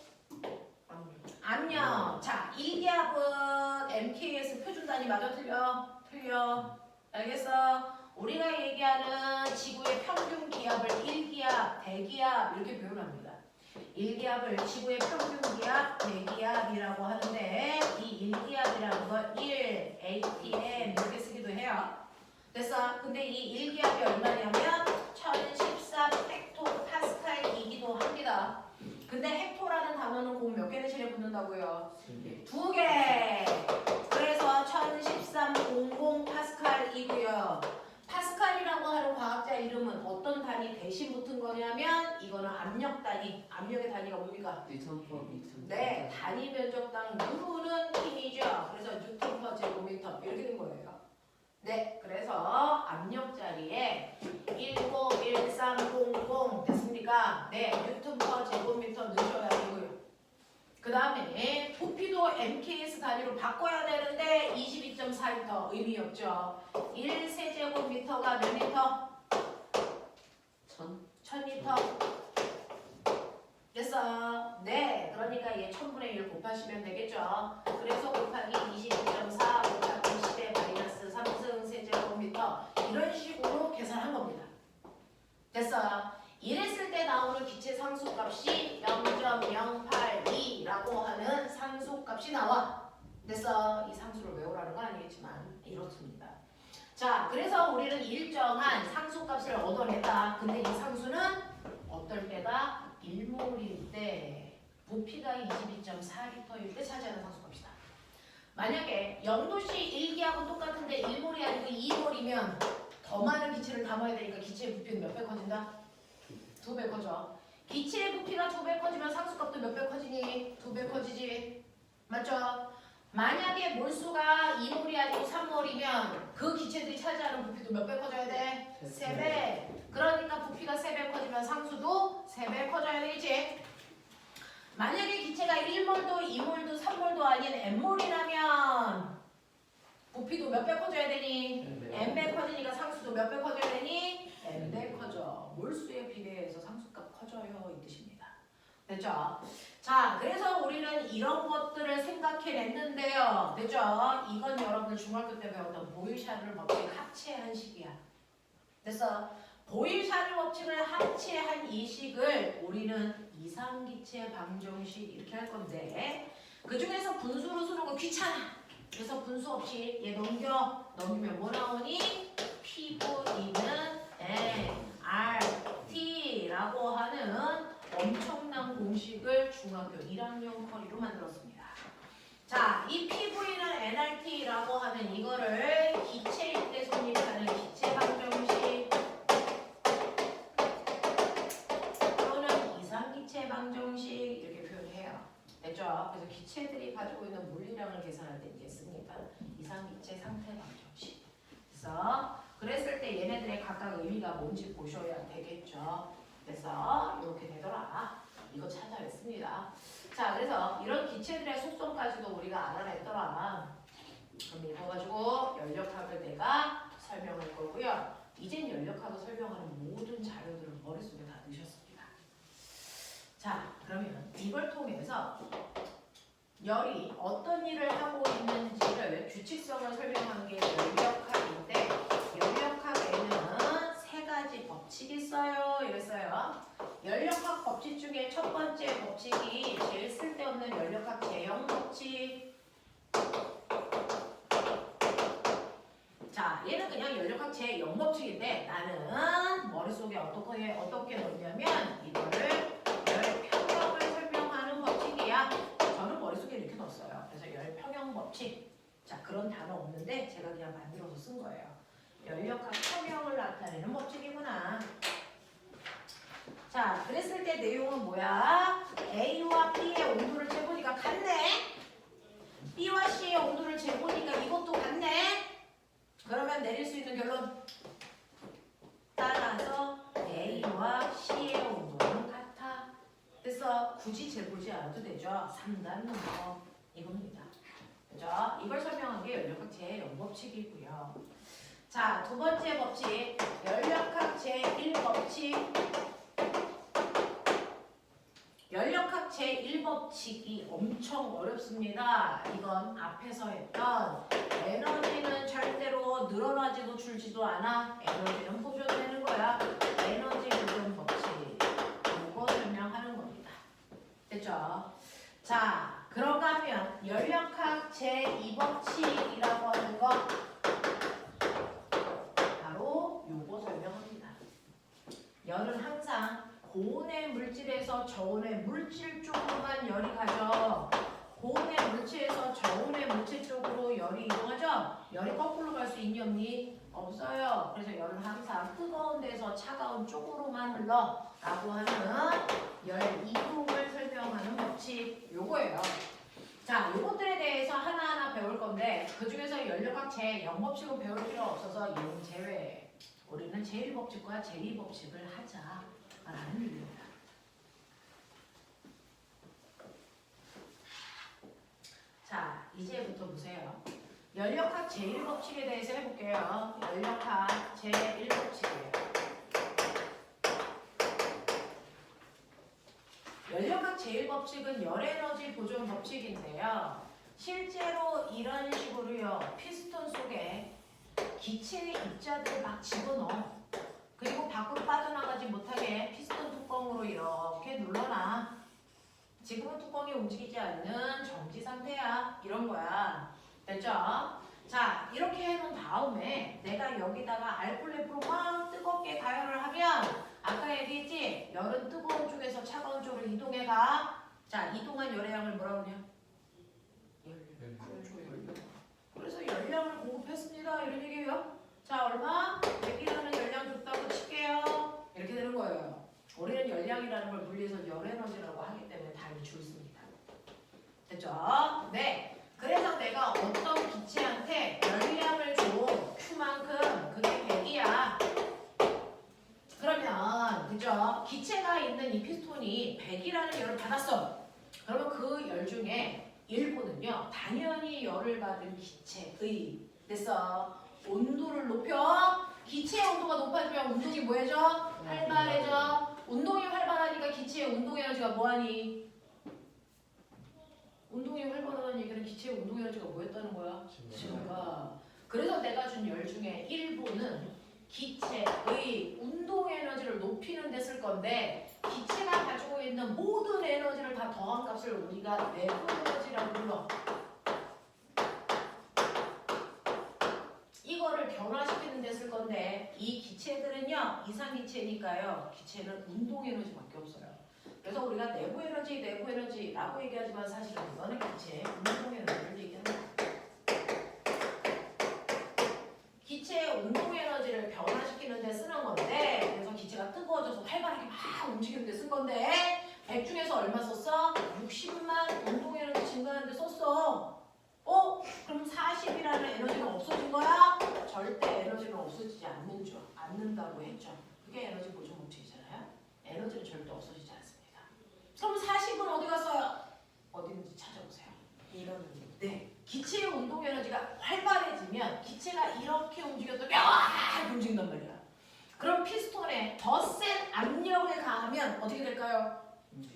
압력. 자, 1기압은 MKS 표준 단위 맞아 틀려? 틀려. 알겠어? 우리가 얘기하는 지구의 평균 기압을 1기압, 대기압 이렇게 표현합니다. 1기압을 지구의 평균 기압, 대기압이라고 하는데 이 1기압이라는 건 1 ATM 이렇게 쓰기도 해요. 됐어? 근데 이 1기압이 얼마냐면 1014 헥토파스칼이기도 합니다. 근데 헥토라는 단어는 공 몇 개 대신에 붙는다고요? 2개. 그래서 1013 파스칼이고요. 파스칼이라고 하는 과학자 이름은 어떤 단위 대신 붙은 거냐면 이거는 압력 단위. 압력의 단위가 뭡니까? 네, 단위 면적당 U는 킴이죠. 그래서 뉴턴 퍼 제곱미터 이렇게 된 거예요. 네, 그래서 압력 자리에 101300 됐습니까? 네, 뉴턴 퍼 제곱미터 넣으셔야 되고요. 그 다음에 부피도 MKS 단위로 바꿔야 되는데 22.4리터 의미 없죠. 1세제곱미터가 몇 리터? 1000리터. 됐어. 네, 그러니까 얘 1000분의 1 곱하시면 되겠죠. 그래서 곱하기 22.4 곱하기 10의 마이너스 3승 세제곱미터 이런 식으로 계산한 겁니다. 됐어. 이랬을 때 나오는 기체 상수값이 0.082라고 하는 상수값이 나와. 됐어. 이 상수를 외우라는 건 아니겠지만 이렇습니다. 자, 그래서 우리는 일정한 상수값을 얻어냈다. 근데 이 상수는 어떨 때다? 1몰일 때 부피가 22.4L일 때 차지하는 상수값이다. 만약에 0도씨 1기하고 똑같은데 1몰이 아니고 2몰이면 더 많은 기체를 담아야 되니까 기체의 부피는 몇 배 커진다? 2배 커져. 기체의 부피가 2배 커지면 상수값도 몇 배 커지니? 2배 커지지. 맞죠? 만약에 몰수가 2몰이 아니고 3몰이면 그 기체들이 차지하는 부피도 몇 배 커져야 돼? 3배. 그러니까 부피가 3배 커지면 상수도 3배 커져야 되겠지? 만약에 기체가 1몰도 2몰도 3몰도 아닌 n몰이라면 부피도 몇 배 커져야 되니? n배 커지니까 상수도 몇 배 커져야 되니? n배 커져. 몰수에 비례해서 상수값 커져요 이 뜻입니다. 됐죠? 자, 그래서 우리는 이런 것들을 생각해냈는데요. 됐죠? 이건 여러분들 중학교 때 배웠던 보일샤를 법칙 합체한 식이야. 됐어? 보일샤를 법칙을 합체한 이 식을 우리는 이상기체 방정식 이렇게 할 건데 그 중에서 분수로 쓰는 거 귀찮아. 그래서 분수 없이 얘 넘기면 뭐 나오니? P분위는 RT라고 하는 엄청난 공식을 중학교 1학년 커리로 만들었습니다. 자, 이 PV는 nRT라고 하는 이거를 기체일 때 성립하는 기체 방정식 또는 이상기체 방정식 이렇게 표현해요. 됐죠? 그래서 기체들이 가지고 있는 물리량을 계산할 때 이제 씁니다. 이상기체 상태 방정식. 그래서 그랬을 때 얘네들의 각각 의미가 뭔지 보셔야 되겠죠. 그래서 이렇게 되더라. 이거 찾아냈습니다. 자, 그래서 이런 기체들의 속성까지도 우리가 알아냈더라. 그럼 이거 가지고 연력학을 내가 설명할 거고요. 이젠 연력학을 설명하는 모든 자료들을 머릿속에 다 넣으셨습니다. 자, 그러면 이걸 통해서 열이 어떤 일을 하고 있는지를 규칙성을 설명하는 게 연력학인데 연력학에는 세 가지 법칙이 있어요. 이랬어요. 연력학 법칙 중에 첫 번째 법칙이 제일 쓸데없는 연력학 제형 법칙. 자, 얘는 그냥 연력학 제형 법칙인데 나는 머릿속에 어떻게 넣냐면 이거를 열평형을 설명하는 법칙이야. 저는 머릿속에 이렇게 넣었어요. 그래서 열평형 법칙. 자, 그런 단어 없는데 제가 그냥 만들어서 쓴 거예요. 연력학 평형을 나타내는 법칙이구나. 자, 그랬을 때 내용은 뭐야? A와 B의 온도를 재보니까 같네? B와 C의 온도를 재보니까 이것도 같네? 그러면 내릴 수 있는 결론 따라서 A와 C의 온도는 같아. 그래서 굳이 재보지 않아도 되죠. 3단 넘버 이겁니다. 그죠? 이걸 설명한 게 연력학 제0법칙이고요. 자, 두 번째 법칙 연력학 제1법칙. 연력학 제1법칙이 엄청 어렵습니다. 이건 앞에서 했던 에너지는 절대로 늘어나지도 줄지도 않아. 에너지는 보존되는 거야. 에너지 보존 법칙. 이거 설명하는 겁니다. 됐죠? 자, 그런가 하면 연력학 제2법칙이라고 하는 거 바로 요거 설명합니다. 열은 항상 고온의 물질에서 저온의 물질 쪽으로만 열이 가죠. 고온의 물질에서 저온의 물질 쪽으로 열이 이동하죠. 열이 거꾸로 갈 수 있니 없니? 없어요. 그래서 열은 항상 뜨거운 데서 차가운 쪽으로만 흘러 라고 하는 열 이동을 설명하는 법칙 요거예요. 자, 요것들에 대해서 하나하나 배울 건데 그 중에서 연력학 제0법칙은 배울 필요 없어서 얘는 제외. 우리는 제1법칙과 제2법칙을 하자. 라는 얘기입니다. 자, 이제부터 보세요. 연력학 제1법칙에 대해서 해볼게요. 연력학 제1법칙이에요. 연력학 제1법칙은 열에너지 보존 법칙인데요. 실제로 이런 식으로요. 피스톤 속에 기체의 입자들을 막 집어넣어. 그리고 밖으로 빠져나가지 못하게 피스톤 뚜껑으로 이렇게 눌러놔. 지금은 뚜껑이 움직이지 않는 정지 상태야. 이런 거야. 됐죠? 자, 이렇게 해놓은 다음에 내가 여기다가 알콜레프로 막 뜨겁게 가열을 하면 아까 얘기했지? 열은 뜨거운 쪽에서 차가운 쪽으로 이동해가. 자, 이동한 열의 양을 뭐라고 그러냐? 많이 줄습니다. 됐죠? 네. 그래서 내가 어떤 기체한테 열량을 줘 Q만큼 그게 100이야. 그러면 그죠? 기체가 있는 이 피스톤이 100이라는 열을 받았어. 그러면 그 열 중에 일부는요 당연히 열을 받은 기체의 됐어. 온도를 높여. 기체의 온도가 높아지면 운동이 뭐해져? 활발해져. 운동이 활발하니까 기체의 운동 에너지가 뭐하니? 운동이 활발하다는 얘기는 기체의 운동 에너지가 뭐였다는 거야? 증가. 그래서 내가 준 열 중에 일부는 기체의 운동 에너지를 높이는 데 쓸 건데 기체가 가지고 있는 모든 에너지를 다 더한 값을 우리가 내부 에너지라고 불러. 이거를 변화시키는 데 쓸 건데 이 기체들은요 이상기체니까요 기체는 운동 에너지밖에 없어요. 그래서 우리가 내부 에너지라고 얘기하지만 사실은 이거는 기체의 운동 에너지를 얘기하는 거예요. 기체의 운동 에너지를 변화시키는 데 쓰는 건데 그래서 기체가 뜨거워져서 활발하게 막 움직이는 데 쓴 건데 100 중에서 얼마 썼어? 60만 운동 에너지 증가하는 데 썼어. 그럼 40이라는 에너지는 없어진 거야? 절대 에너지는 없어지지 않는다고 했죠. 그게 에너지 보존 법칙이잖아요. 에너지는 절대 없어지지 않습니다. 그럼 40은 어디 갔어요? 어디 있는지 찾아보세요. 이러는 네. 기체의 운동 에너지가 활발해지면 기체가 이렇게 움직였더니 이렇게 움직인단 말이야. 그럼 피스톤에 더 센 압력을 가하면 어떻게 될까요?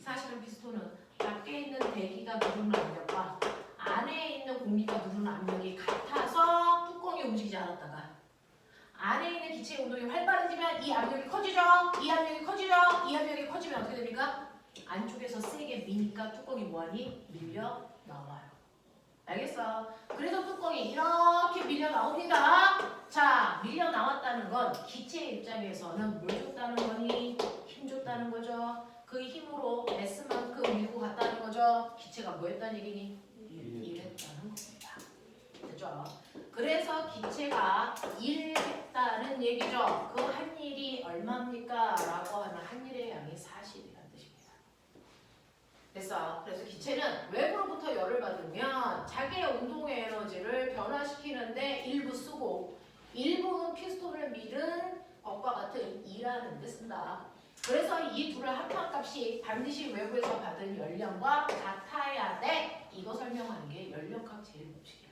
사실은 피스톤은 밖에 있는 대기가 누르는 압력과 안에 있는 공기가 누르는 압력이 같아서 뚜껑이 움직이지 않았다가 안에 있는 기체의 운동이 활발해지면 이 압력이 커지죠. 이 압력이 커지면 어떻게 됩니까? 안쪽에서 세게 미니까 뚜껑이 뭐하니? 밀려 나와요. 알겠어? 그래서 뚜껑이 이렇게 밀려 나옵니다. 자, 밀려 나왔다는 건 기체의 입장에서는 뭘 줬다는 거니? 힘 줬다는 거죠. 그 힘으로 S만큼 밀고 갔다는 거죠. 기체가 뭐 했다는 얘기니? 일했다는 겁니다. 됐죠? 그래서 기체가 일했다는 얘기죠. 그 한 일이 얼마입니까? 라고 하면 한 일의 양이 40이라는 뜻입니다. 됐어? 그래서 기체는 외부로부터 열을 받으면 자기의 운동의 에너지를 변화시키는데 일부 쓰고 일부는 피스톤을 밀은 것과 같은 일하는 데 쓴다. 그래서 이 둘을 합한 값이 반드시 외부에서 받은 열량과 같아야 돼. 이거 설명하는 게 열량학 제일 법칙이야.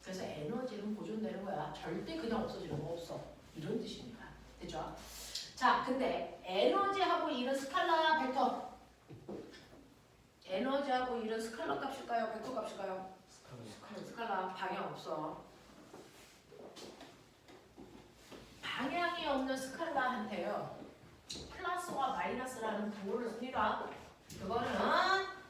그래서 에너지는 보존되는 거야. 절대 그냥 없어지는 거 없어. 이런 뜻입니다. 됐죠? 자, 근데 에너지하고 일은 스칼라 벡터. 에너지하고 일은 스칼라 값일까요? 벡터 값일까요? 스칼라. 방향 없어. 방향이 없는 스칼라한테요. 플러스와 마이너스라는 부호를 씁니다. 그거는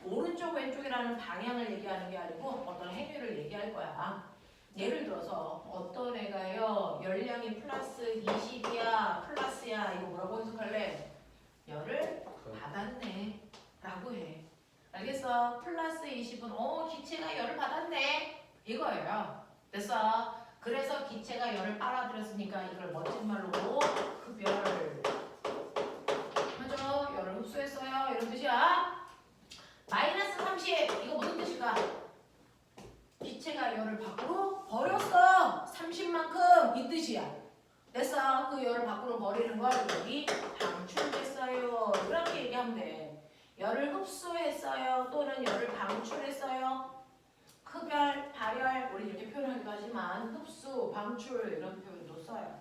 오른쪽 왼쪽이라는 방향을 얘기하는 게 아니고 어떤 행위를 얘기할 거야. 예를 들어서 어떤 애가요 열량이 플러스 20이야 플러스야 이거 뭐라고 해석할래? 열을 받았네 라고 해. 알겠어? 플러스 20은 기체가 열을 받았네 이거예요. 됐어? 그래서 기체가 열을 빨아들였으니까 이걸 멋진 말로 흡열 하죠? 열을 흡수했어요 이런 뜻이야. 마이너스 30 이거 무슨 뜻일까? 기체가 열을 밖으로 버렸어. 30만큼 이 뜻이야. 됐어? 그 열을 밖으로 버리는 걸 여기 방출했어요. 이렇게 얘기하면 돼. 열을 흡수했어요. 또는 열을 방출했어요. 흡열, 발열 우리 이렇게 표현하기도 하지만 흡수, 방출 이런 표현도 써요.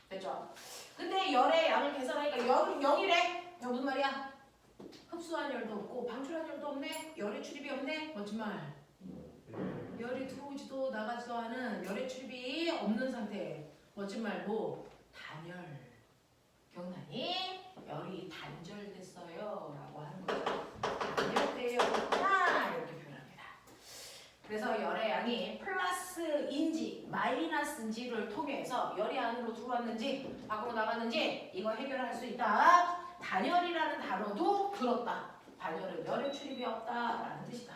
됐죠? 근데 열의 양을 계산하니까 열은 0이래. 무슨 말이야? 흡수한 열도 없고 방출한 열도 없네. 열의 출입이 없네. 거짓말. 열이 들어오지도 나가지도 않은 열의 출입이 없는 상태. 멋진 말로 단열. 기억나니? 열이 단절됐어요 라고 하는 거죠. 단열되었구나 이렇게 표현합니다. 그래서 열의 양이 플러스인지 마이너스인지를 통해서 열이 안으로 들어왔는지 밖으로 나갔는지 이거 해결할 수 있다. 단열이라는 단어도 그렇다. 단열은 열의 출입이 없다라는 뜻이다.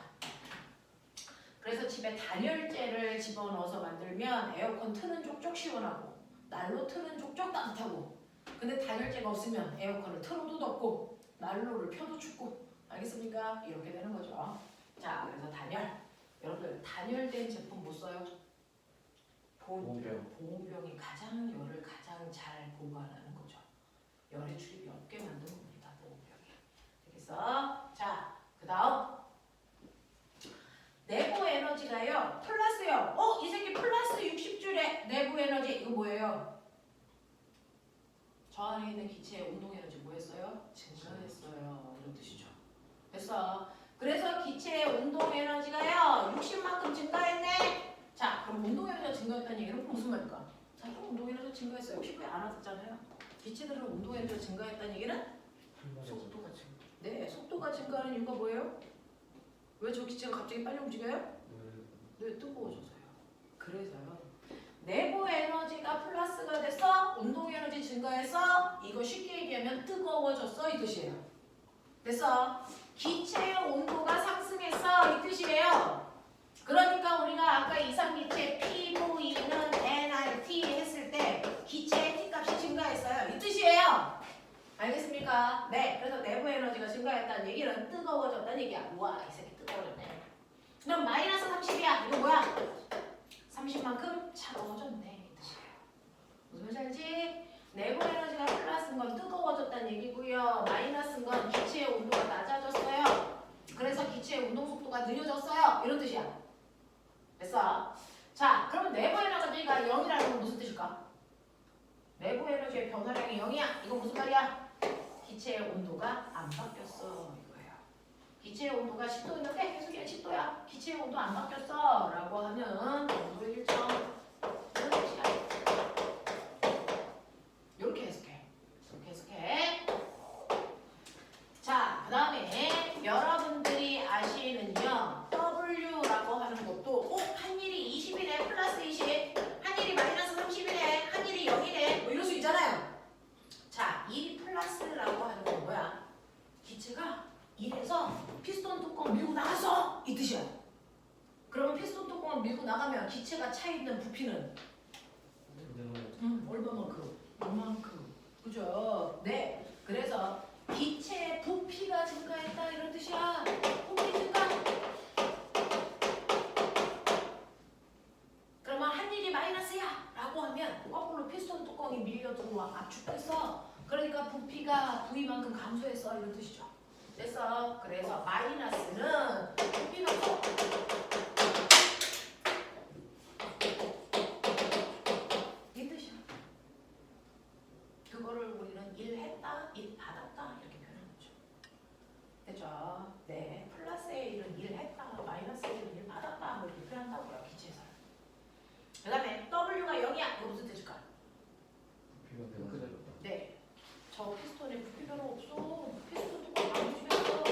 그래서 집에 단열재를 집어넣어서 만들면 에어컨 트는 족족 시원하고 난로 트는 족족 따뜻하고 근데 단열재가 없으면 에어컨을 틀어도 덥고 난로를 켜도 춥고 알겠습니까? 이렇게 되는 거죠. 자, 그래서 단열. 여러분들 단열된 제품 못 써요? 보온병이 가장 열을 가장 잘 보관하는 거죠. 열의 출입이 없게 만든 겁니다. 보온병이. 되겠어? 자, 그 다음 내부 에너지가요. 플러스요. 이 새끼 플러스 60줄에 내부 에너지 이거 뭐예요? 저 안에 있는 기체의 운동 에너지 뭐 했어요? 증가했어요. 이런 뜻이죠. 됐어. 그래서 기체의 운동 에너지가요. 60만큼 증가했네. 자, 그럼 운동 에너지가 증가했다는 얘기는 무슨 말일까? 자, 이거 운동 에너지가 증가했어요. 피부에 알아듣잖아요. 기체들은 운동 에너지가 증가했다는 얘기는 속도가 증가. 네, 속도가 증가하는 이유가 뭐예요? 왜 저 기체가 갑자기 빨리 움직여요? 네, 뜨거워져서요. 그래서요. 내부 에너지가 플러스가 돼서 운동 에너지 증가해서 이거 쉽게 얘기하면 뜨거워졌어 이 뜻이에요. 됐어? 기체의 온도가 상승했어 이 뜻이에요. 그러니까 우리가 아까 이상기체 PV는 nRT 했을 때 기체의 T값이 증가했어요 이 뜻이에요. 알겠습니까? 네, 그래서 내부 에너지가 증가했다는 얘기는 뜨거워졌다는 얘기야. 우와, 이 새끼 뜨거워졌네. 그럼 마이너스 30이야. 이거 뭐야? 30만큼 차가워졌네. 이 뜻이에요. 무슨 말인지 알지? 내부 에너지가 플러스인 건 뜨거워졌다는 얘기고요. 마이너스인 건 기체의 온도가 낮아졌어요. 그래서 기체의 운동 속도가 느려졌어요. 이런 뜻이야. 됐어? 자, 그러면 내부 에너지가 0이라는 건 무슨 뜻일까? 내부 에너지의 변화량이 0이야. 이건 무슨 말이야? 기체의 온도가 안 바뀌었어 이거예요. 기체의 온도가 10도였는데 해석이 10도야. 기체의 온도 안 바뀌었어 라고 하면 온도의 일정 이런 뜻이야. 이렇게 해석해. 이렇게 해석해. 자, 그 다음에 여러분들이 아시는요 W라고 하는 것도 한일이 20이네 플러스 20 한일이 마이너스 30이네 한일이 0이네 뭐 이럴 수 있잖아요. 자, 1이 플러스라고 하는 건 뭐야? 기체가 1에서 피스톤 뚜껑 밀고 나갔어! 이 뜻이야. 그러면 피스톤 뚜껑을 밀고 나가면 기체가 차 있는 부피는 얼마만큼? 얼마만큼? 그죠? 네. 그래서 기체의 부피가 증가했다 이런 뜻이야. 부피 증가. 그러면 한 일이 마이너스야 라고 하면 거꾸로 피스톤 뚜껑이 밀려 들어와 압축됐어. 그러니까 부피가 V만큼 감소했어 이런 뜻이죠. 됐어. 그래서 마이너스는 부피가 커. 이 뜻이야. 그거를 우리는 1 했다, 1 받았다 이렇게 표현하는 거죠. 됐죠? 네. 플러스의 1은 1 했다, 마이너스의 1은 1 받았다 뭐 이렇게 표현한다고요. 기체에서. 그 다음에 W가 0이야. 이거 무슨 뜻일까? 네. 저 피스톤에 부피 별로 없어. 피스톤 뚜껑 안 움직였어.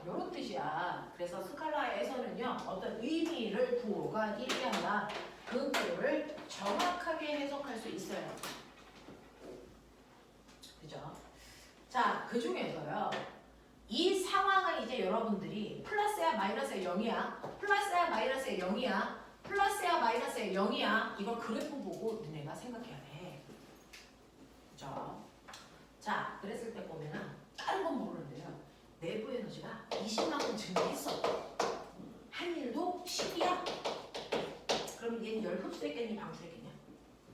이런 뜻이야. 그래서 스칼라에서는요. 어떤 의미를 부호가 얘기한다. 그 부호를 정확하게 해석할 수 있어요. 그죠? 자, 그 중에서요. 이 상황은 이제 여러분들이 플러스야 마이너스야 0이야. 플러스야 마이너스야 0이야. 플러스야 마이너스야 0이야. 이거 그래프 보고 너네가 생각해야 돼. 그죠? 자, 그랬을 때 보면은 다른 건 모르는데요. 내부 에너지가 20만큼 증가했어. 한 일도 10이야. 그럼 얘는 열 흡수했겠니? 방출했겠냐?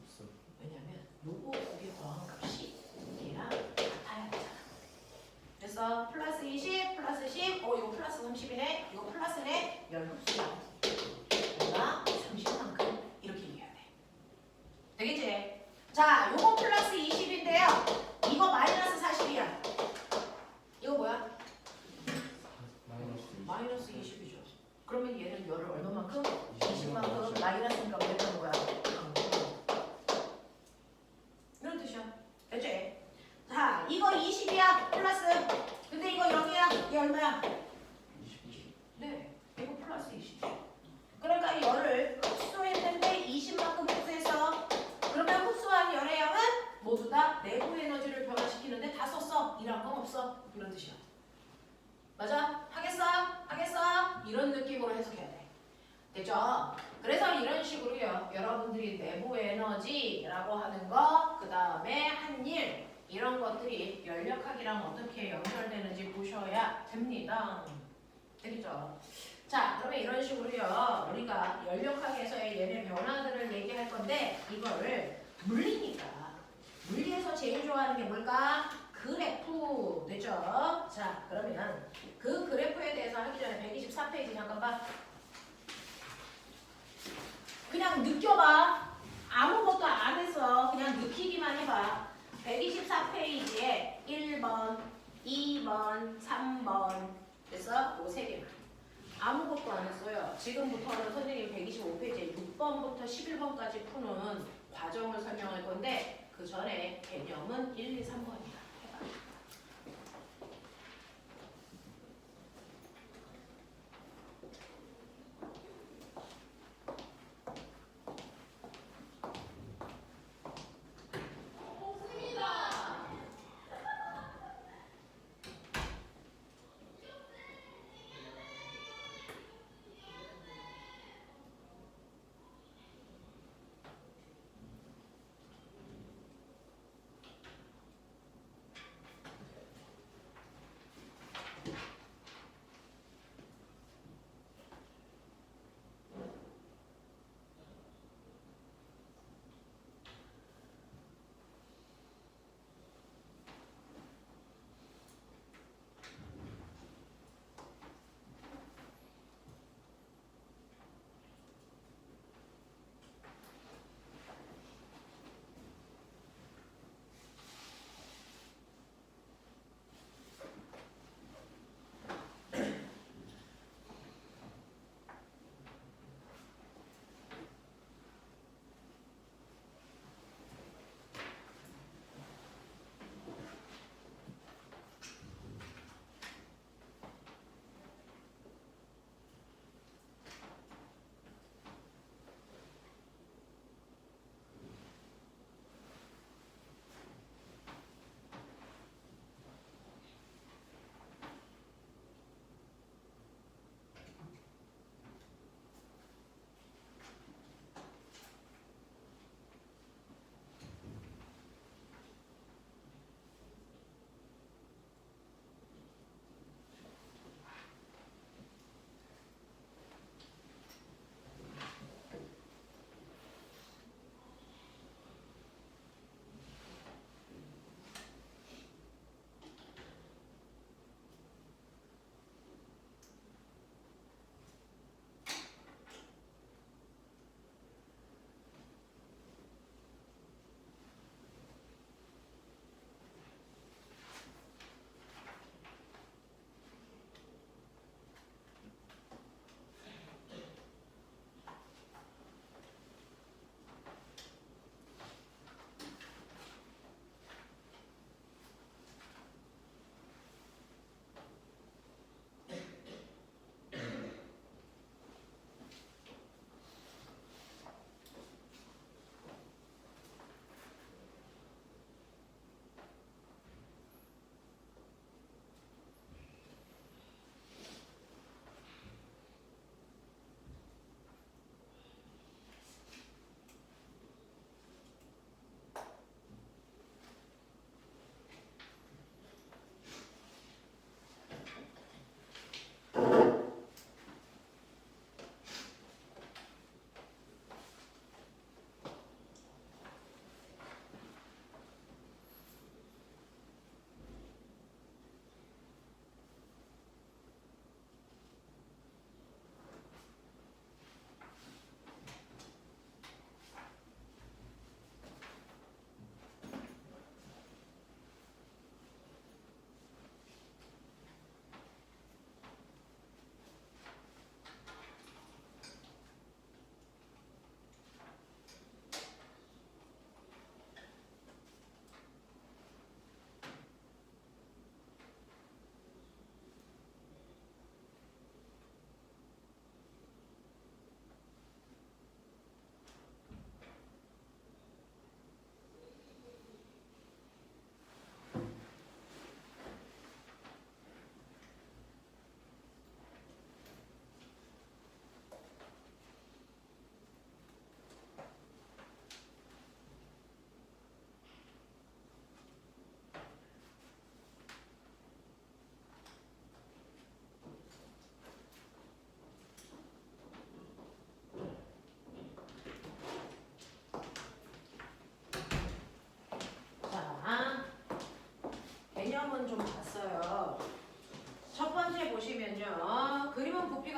없어. 왜냐면 요거 두개 더한 값이 얘랑 같아야 되잖아. 그래서 플러스 20, 플러스 10, 이거 플러스 30이네. 이거 플러스네. 열 흡수야. 얘가 30만큼 이렇게 얘기해야 돼. 되겠지? 자, 요거 플러스 20인데요. 이거 마이너스 40이야. 이거 뭐야? 마이너스 20이죠. 그러면 얘는 열을 얼마만큼? 20만큼 마이너스니까 뭐 했다는 거야? 이런 뜻이야. 됐지? 자, 이거 20이야. 플러스. 근데 이거 0이야. 얘 얼마야? 20. 네. 이거 플러스 20. 그러니까 이 열을 흡수했는데 20만큼 흡수해서 그러면 흡수한 열의 양은 모두 다 내부 에너지를 변화시키는데 다 썼어. 일한 건 없어. 이런 뜻이야. 맞아? 하겠어? 하겠어? 이런 느낌으로 해석해야 돼. 됐죠? 그래서 이런 식으로요. 여러분들이 내부 에너지라고 하는 거, 그 다음에 한 일, 이런 것들이 연력학이랑 어떻게 연결되는지 보셔야 됩니다. 되겠죠? 자, 그러면 이런 식으로요. 우리가 연력학에서의 얘네 변화들을 얘기할 건데 이거를 물리니까 물리에서 제일 좋아하는 게 뭘까? 그래프. 됐죠? 자, 그러면 그 그래프에 대해서 하기 전에 124페이지 잠깐 봐. 그냥 느껴봐. 아무것도 안 했어. 그냥 느끼기만 해봐. 124페이지에 1번, 2번, 3번 그래서 요 세 개만. 아무것도 안 했어요. 지금부터는 선생님 125페이지에 6번부터 11번까지 푸는 과정을 설명할 건데 그 전에 개념은 1, 2, 3번이야. 해봐.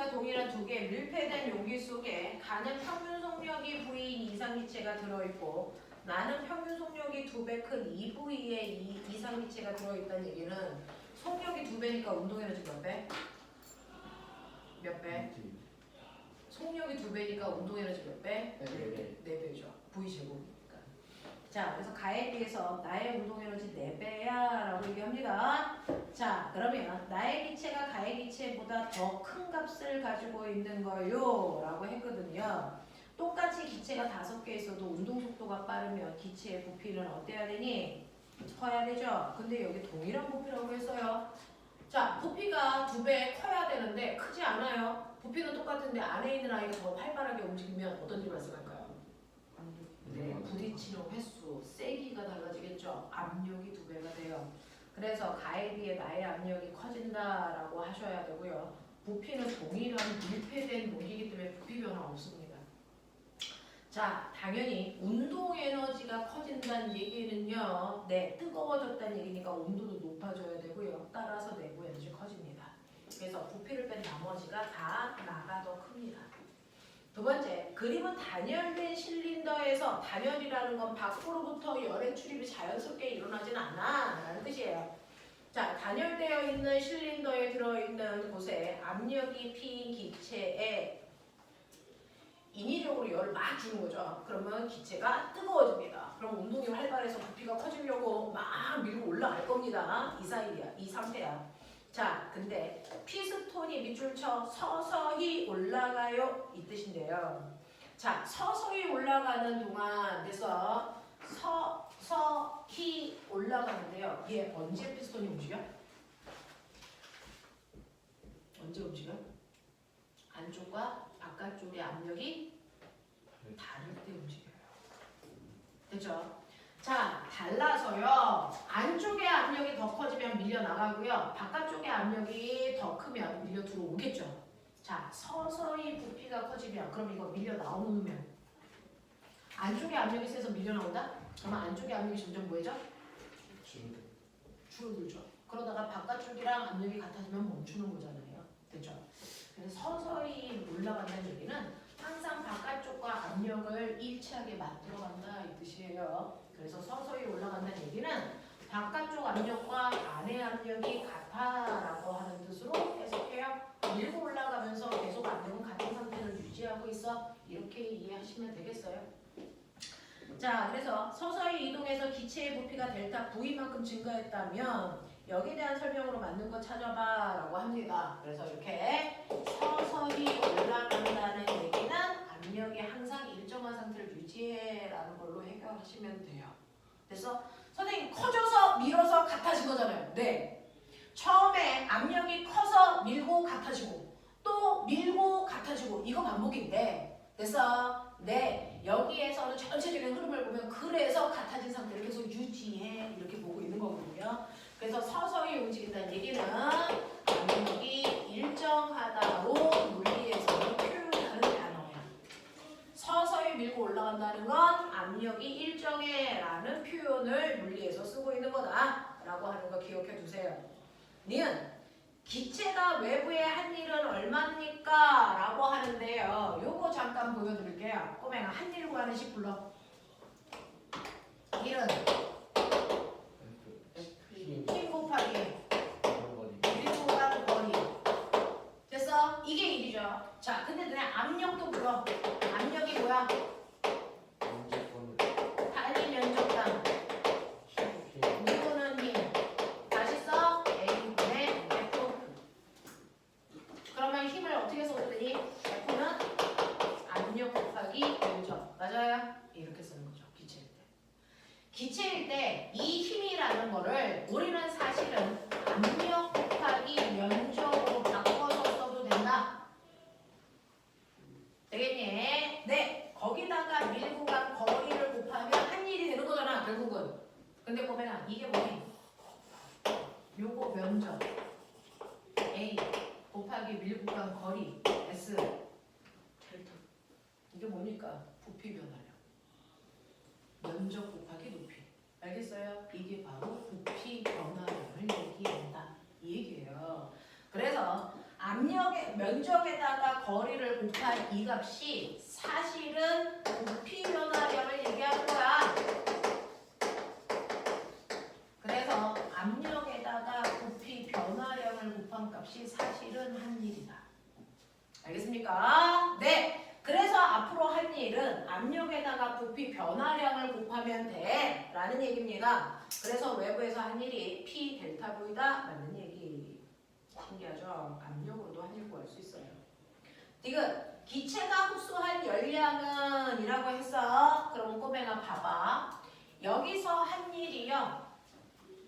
에너지가 동일한 두 개의 밀폐된 용기 속에 가는 평균 속력이 V인 이상기체가 들어있고 나는 평균 속력이 2배 큰 2V의 이상기체가 들어있다는 얘기는 속력이 2배니까 운동 에너지 몇 배? 몇 배? 속력이 2배니까 운동 에너지 몇 배? 4배죠. V제곱이니까. 자, 그래서 가에 비해서 나의 운동 에너지 4배야 라고 얘기합니다. 자, 그러면 나의 기체가 가의 기체보다 더 큰 값을 가지고 있는 거요 라고 했거든요. 똑같이 기체가 5개 있어도 운동 속도가 빠르면 기체의 부피는 어때야 되니? 커야 되죠. 근데 여기 동일한 부피라고 했어요. 자, 부피가 2배 커야 되는데 크지 않아요. 부피는 똑같은데 안에 있는 아이가 더 활발하게 움직이면 어떤 일이 발생할까요? 네, 부딪히는 횟수, 세기가 달라지겠죠. 압력이 2배가 돼요. 그래서 가에 비해 나의 압력이 커진다라고 하셔야 되고요. 부피는 동일한 밀폐된 모기이기 때문에 부피 변화 없습니다. 자, 당연히 운동 에너지가 커진다는 얘기는요. 네, 뜨거워졌다는 얘기니까 온도도 높아져야 되고요. 따라서 내부 에너지 커집니다. 그래서 부피를 뺀 나머지가 다 나가 더 큽니다. 두 번째, 그림은 단열된 실린더에서 단열이라는 건 밖으로부터 열의 출입이 자연스럽게 일어나진 않아 라는 뜻이에요. 자, 단열되어 있는 실린더에 들어있는 곳에 압력이 P인 기체에 인위적으로 열을 막 주는 거죠. 그러면 기체가 뜨거워집니다. 그럼 운동이 활발해서 부피가 커지려고 막 밀고 올라갈 겁니다. 이 사이야, 이 상태야. 자, 근데 피스톤이 밑줄 쳐 서서히 올라가요 이 뜻인데요. 자, 서서히 올라가는 동안 그래서 서서히 올라가는데요. 얘 언제 피스톤이 움직여? 언제 움직여? 안쪽과 바깥쪽의 압력이 다를 때 움직여요. 됐죠? 자, 달라서요. 안쪽의 압력이 더 커지면 밀려 나가고요. 바깥쪽의 압력이 더 크면 밀려 들어오겠죠. 자, 서서히 부피가 커지면 그럼 이거 밀려 나오면 안쪽의 압력이 세서 밀려 나온다? 그러면 안쪽의 압력이 점점 뭐해져? 줄어들죠. 그러다가 바깥쪽이랑 압력이 같아지면 멈추는 거잖아요. 됐죠? 그래서 서서히 올라간다는 얘기는 항상 바깥쪽과 압력을 일치하게 만들어간다 이 뜻이에요. 그래서 서서히 올라간다는 얘기는 바깥쪽 압력과 안의 압력이 같아라고 하는 뜻으로 해석해요. 밀고 올라가면서 계속 압력은 같은 상태를 유지하고 있어. 이렇게 이해하시면 되겠어요. 자, 그래서 서서히 이동해서 기체의 부피가 델타 V만큼 증가했다면 여기에 대한 설명으로 맞는 거 찾아봐 라고 합니다. 그래서 이렇게 서서히 올라간다는 얘기는 압력이 항상 일정한 상태를 유지해 라는 걸로 해결하시면 돼요. 그래서 선생님 커져서 밀어서 같아진 거잖아요. 네. 처음에 압력이 커서 밀고 같아지고 또 밀고 같아지고 이거 반복인데 그래서 네, 여기에서는 전체적인 흐름을 보면 그래서 같아진 상태를 계속 유지해 이렇게 보고 있는 거거든요. 그래서 서서히 움직인다는 얘기는 압력이 일정하다로 물리에서는 표현하는 단어예요. 서서히 밀고 올라간다는 건 압력이 일정해라는 표현을 물리에서 쓰고 있는 거다라고 하는 거 기억해 두세요. 니은 기체가 외부에 한 일은 얼마입니까? 라고 하는데요. 요거 잠깐 보여드릴게요. 꼬맹아 한 일 구하는 식 불러. 일은 힘 곱하기 밀도가 거리. 됐어? 이게 일이죠. 자, 근데 너네 압력도 불러. 압력이 뭐야? 단위 면적당. 밀도는 힘. 다시 써. A분의 F. 그러면 힘을 어떻게 써줬더니 F는 압력 곱하기 면적. 맞아요? 이렇게 쓰는 거죠. 기체일 때. 기체일 때 이 힘이라는 거를 우리는 사실은 압력 곱하기 면적으로 바꿔서 써도 된다. 되겠니? 네. 거기다가 밀고 간 거리를 곱하면 한 일이 되는 거잖아. 결국은. 근데 보면 이게 뭐니? 요거 면적 A 곱하기 밀고 간 거리 S 델타. 이게 뭐니까? 부피 변화량. 면적 곱하기 높이. 알겠어요? 이게 바로 부피 변화량을 얘기한다. 이 얘기예요. 그래서 압력의 면적에다가 거리를 곱한 이 값이 사실은 부피 변화량을 얘기하는 거야. 그래서 압력에다가 부피 변화량을 곱한 값이 사실은 한 일이다. 알겠습니까? 네. 그래서 앞으로 할 일은 압력에다가 부피 변화량을 곱하면 돼 라는 얘기입니다. 그래서 외부에서 한 일이 P 델타 V다 라는 얘기. 신기하죠? 압력으로도 한 일 구할 수 있어요. 디귿 기체가 흡수한 열량은 이라고 했어. 그럼 꼬맹아 봐봐. 여기서 한 일이요.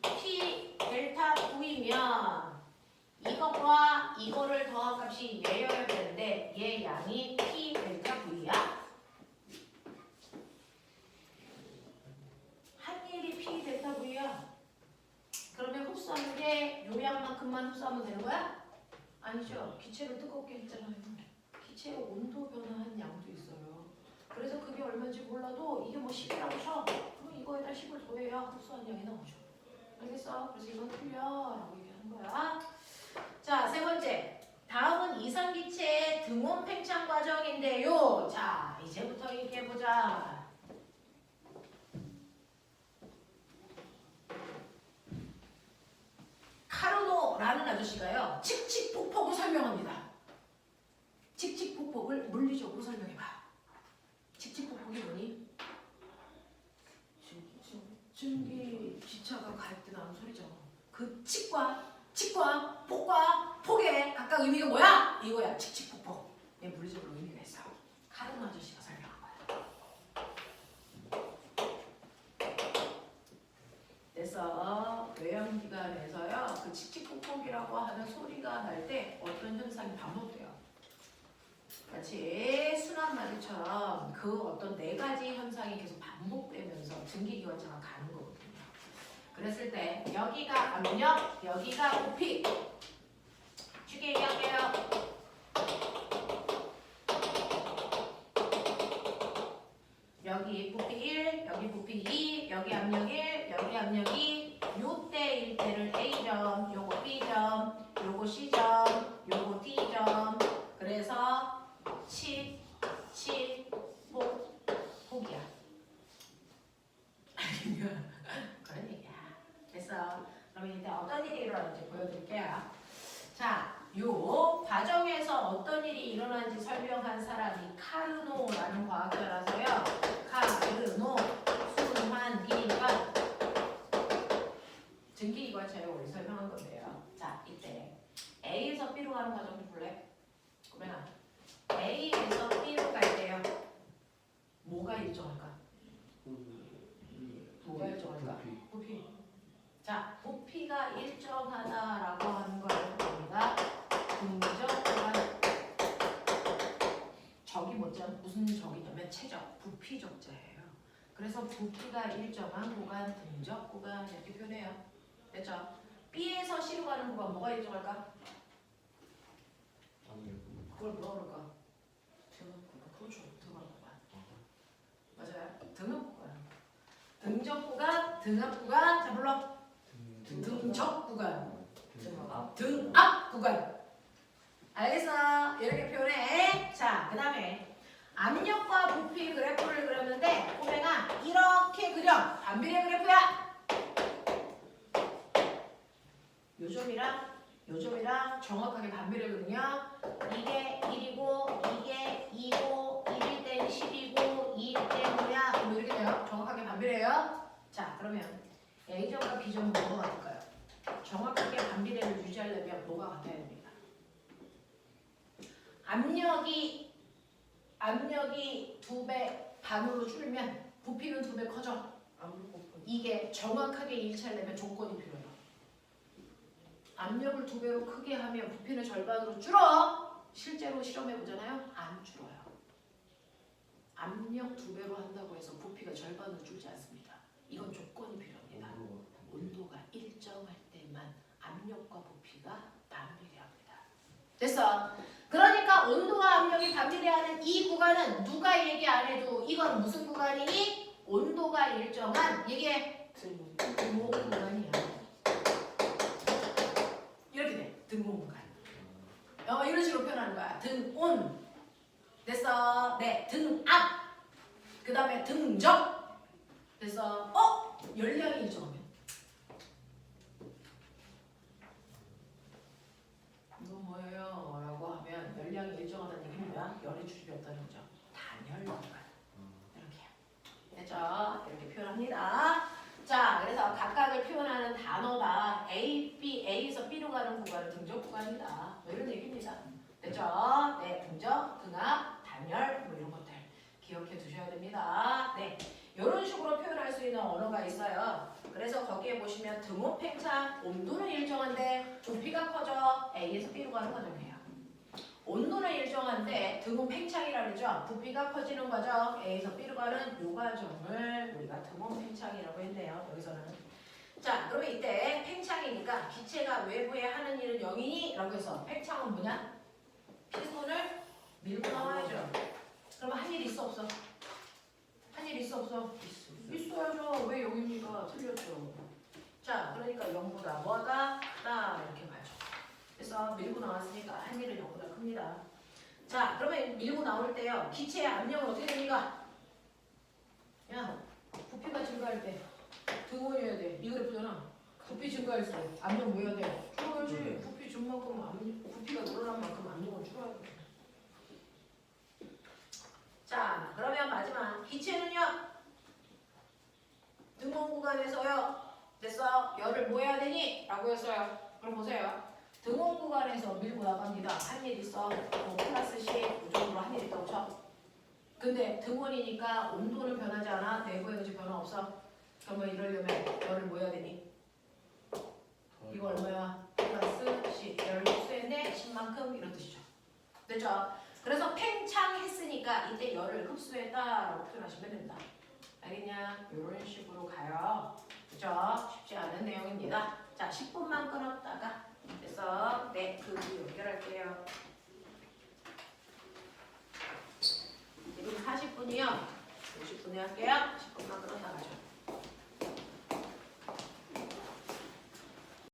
P 델타 V면 이거와 이거를 더한 값이 얘여야 되는데 얘 양이 P 델타 V야? 한 일이 P 델타 V야. 그러면 흡수하는 게 요 양만큼만 흡수하면 되는 거야? 아니죠. 기체를 뜨겁게 했잖아요. 기체의 온도 변화한 양도 있어요. 그래서 그게 얼마인지 몰라도 이게 뭐 10이라고 쳐. 그럼 이거에다 10을 더해야 흡수한 양이 나오죠. 알겠어? 그래서 이건 틀려라고 얘기하는 거야. 자, 세 번째. 다음은 이상기체의 등온 팽창 과정인데요. 자, 이제부터 얘기해보자. 카르노라는 아저씨가요. 칙칙폭폭을 설명합니다. 칙칙폭폭을 물리적으로 설명해봐. 칙칙폭폭이 뭐니? 증기 기차가 갈 때 나는 소리죠. 그 칙과 폭과 폭의 각각 의미가 뭐야? 이거야. 칙칙폭폭. 얘 물리적으로 의미가 있어. 카르노 아저씨가 설명한 거야. 그래서 외연기관에서요. 그 칙칙폭폭이라고 하는 소리가 날 때 어떤 현상이 반복돼요. 마치 순환마리처럼 그 어떤 네 가지 현상이 계속 반복되면서 증기기관차가 가는 거거든요. 그랬을 때 여기가 압력, 여기가 부피. 쉽게 얘기할게요. 여기 부피 1, 여기 부피 2, 여기 압력 1, 여기 압력 2. 요때 일 때를 A점, 요거 B점, 요거 C점, 요거 D점. 그래서 폭이야. 그런 얘기야. 됐어. 그럼 이제 어떤 일이 일어나는지 보여드릴게요. 자, 요 과정에서 어떤 일이 일어나는지 설명한 사람이 카르노라는 과학자라서요. 카르노, 순환기관, 증기기관차에 우리 설명한 건데요. 자, 이때 A에서 B로 가는 과정 좀 볼래? 그러면 A에서 B로 갈 때요. 뭐가 일정할까? 뭐가 일정할까? 부피. 자, 부피가 일정하다라고 하는 걸 봅니다. 긍정구간. 적이 뭐죠? 무슨 적이냐면 최적, 부피 적자예요. 그래서 부피가 일정한 구간, 등적 구간 이렇게 표현해요. 됐죠? B에서 C로 가는 구간 뭐가 일정할까? 그걸 뭐라 그럴까? 등압구간. 그렇죠. 등압구간. 맞아요. 등압구간. 등적구간, 등압구간. 자, 불러. 등적구간. 등압구간. 알겠어? 이렇게 표현해. 자, 그 다음에 압력과 부피 그래프를 그렸는데 꼬맹아 이렇게 그려. 반비례 그래프야. 요점이랑 정확하게 반비례거든요. 이게 1이고 이게 2고 1일 땐 10이고 2일 땐 뭐야? 뭐 이렇게 돼요. 정확하게 반비례예요. 자, 그러면 A점과 B점은 뭐가 같을까요? 정확하게 반비례를 유지하려면 뭐가 같아야 됩니다. 압력이 2배 반으로 줄면 부피는 2배 커져. 이게 정확하게 일치하려면 조건이 필요해요. 압력을 2배로 크게 하면 부피는 절반으로 줄어. 실제로 실험해 보잖아요. 안 줄어요. 압력 2배로 한다고 해서 부피가 절반으로 줄지 않습니다. 이건 조건이 필요합니다. 온도가 일정할 때만 압력과 부피가 반비례합니다. 됐어? 그러니까 온도와 압력이 반비례하는 이 구간은 누가 얘기 안 해도 이건 무슨 구간이니? 온도가 일정한 얘기해. 등온 구간이야. 이렇게 돼. 등온 구간. 이런 식으로 표현하는 거야. 등온. 됐어. 네, 등압. 그 다음에 등적. 그래서 열량이 일정하면 이거 뭐예요? 라고 하면 열량이 일정하다는 얘기는 뭐야? 열의 출입이 없다는 거죠. 단열구간 이렇게 됐죠? 이렇게 표현합니다. 자, 그래서 각각을 표현하는 단어가 A, B, A에서 B로 가는 구간은 등적 구간이다. 뭐 이런 얘기입니다. 됐죠? 네, 등적, 등압, 단열 뭐 이런 것들 기억해 두셔야 됩니다. 네, 이런 식으로 표현할 수 있는 언어가 있어요. 그래서 거기에 보시면 등호 팽창, 온도는 일정한데 부피가 커져 A에서 B로 가는 과정이에요. 온도는 일정한데 등호 팽창이라고 그러죠. 부피가 커지는 과정, A에서 B로 가는 이 과정을 우리가 등호 팽창이라고 했네요. 여기서는. 자, 그러면 이때 팽창이니까 기체가 외부에 하는 일은 0이니? 라고 해서 팽창은 뭐냐? 피손을 밀고 나와야죠. 그러면 한 일 있어 없어? 한 일 있어 없어? 있어야죠. 왜 여기입니까? 틀렸죠. 자, 그러니까 0보다 뭐가 크다 이렇게 봐야죠. 그래서 밀고 나왔으니까 한 일은 0보다 큽니다. 자, 그러면 밀고 나올 때요. 기체의 압력은 어떻게 됩니까? 야, 부피가 증가할 때 등원이어야 돼. 이 그래프잖아. 부피 증가할 때 압력 뭐 해야 돼? 줄어야지. 부피 준 만큼 부피가 늘어난 만큼 압력은 줄어야 돼. 자, 그러면 마지막 기체는요. 등원 구간에서요. 됐어? 열을 뭐 해야 되니? 라고 했어요. 그럼 보세요. 등원 구간에서 밀고 나갑니다. 한 일 있어. 플러스 10, 이 정도로 한 일 있다고 쳐. 근데 등원이니까 온도는 변하지 않아. 내부 에너지 변화 없어. 그러면 이러려면 열을 뭐 해야 되니? 이거 얼마야? 플러스 10. 열 흡수했네. 10만큼 이런 뜻이죠. 됐죠? 그래서 팽창했으니까 이때 열을 흡수했다라고 표현하시면 됩니다. 알겠냐? 이런 식으로 가요. 그죠? 쉽지 않은 내용입니다. 자, 10분만 끊었다가 됐어. 네, 그 연결할게요. 지금 40분이요. 50분에 할게요. 10분만 끊었다 가죠.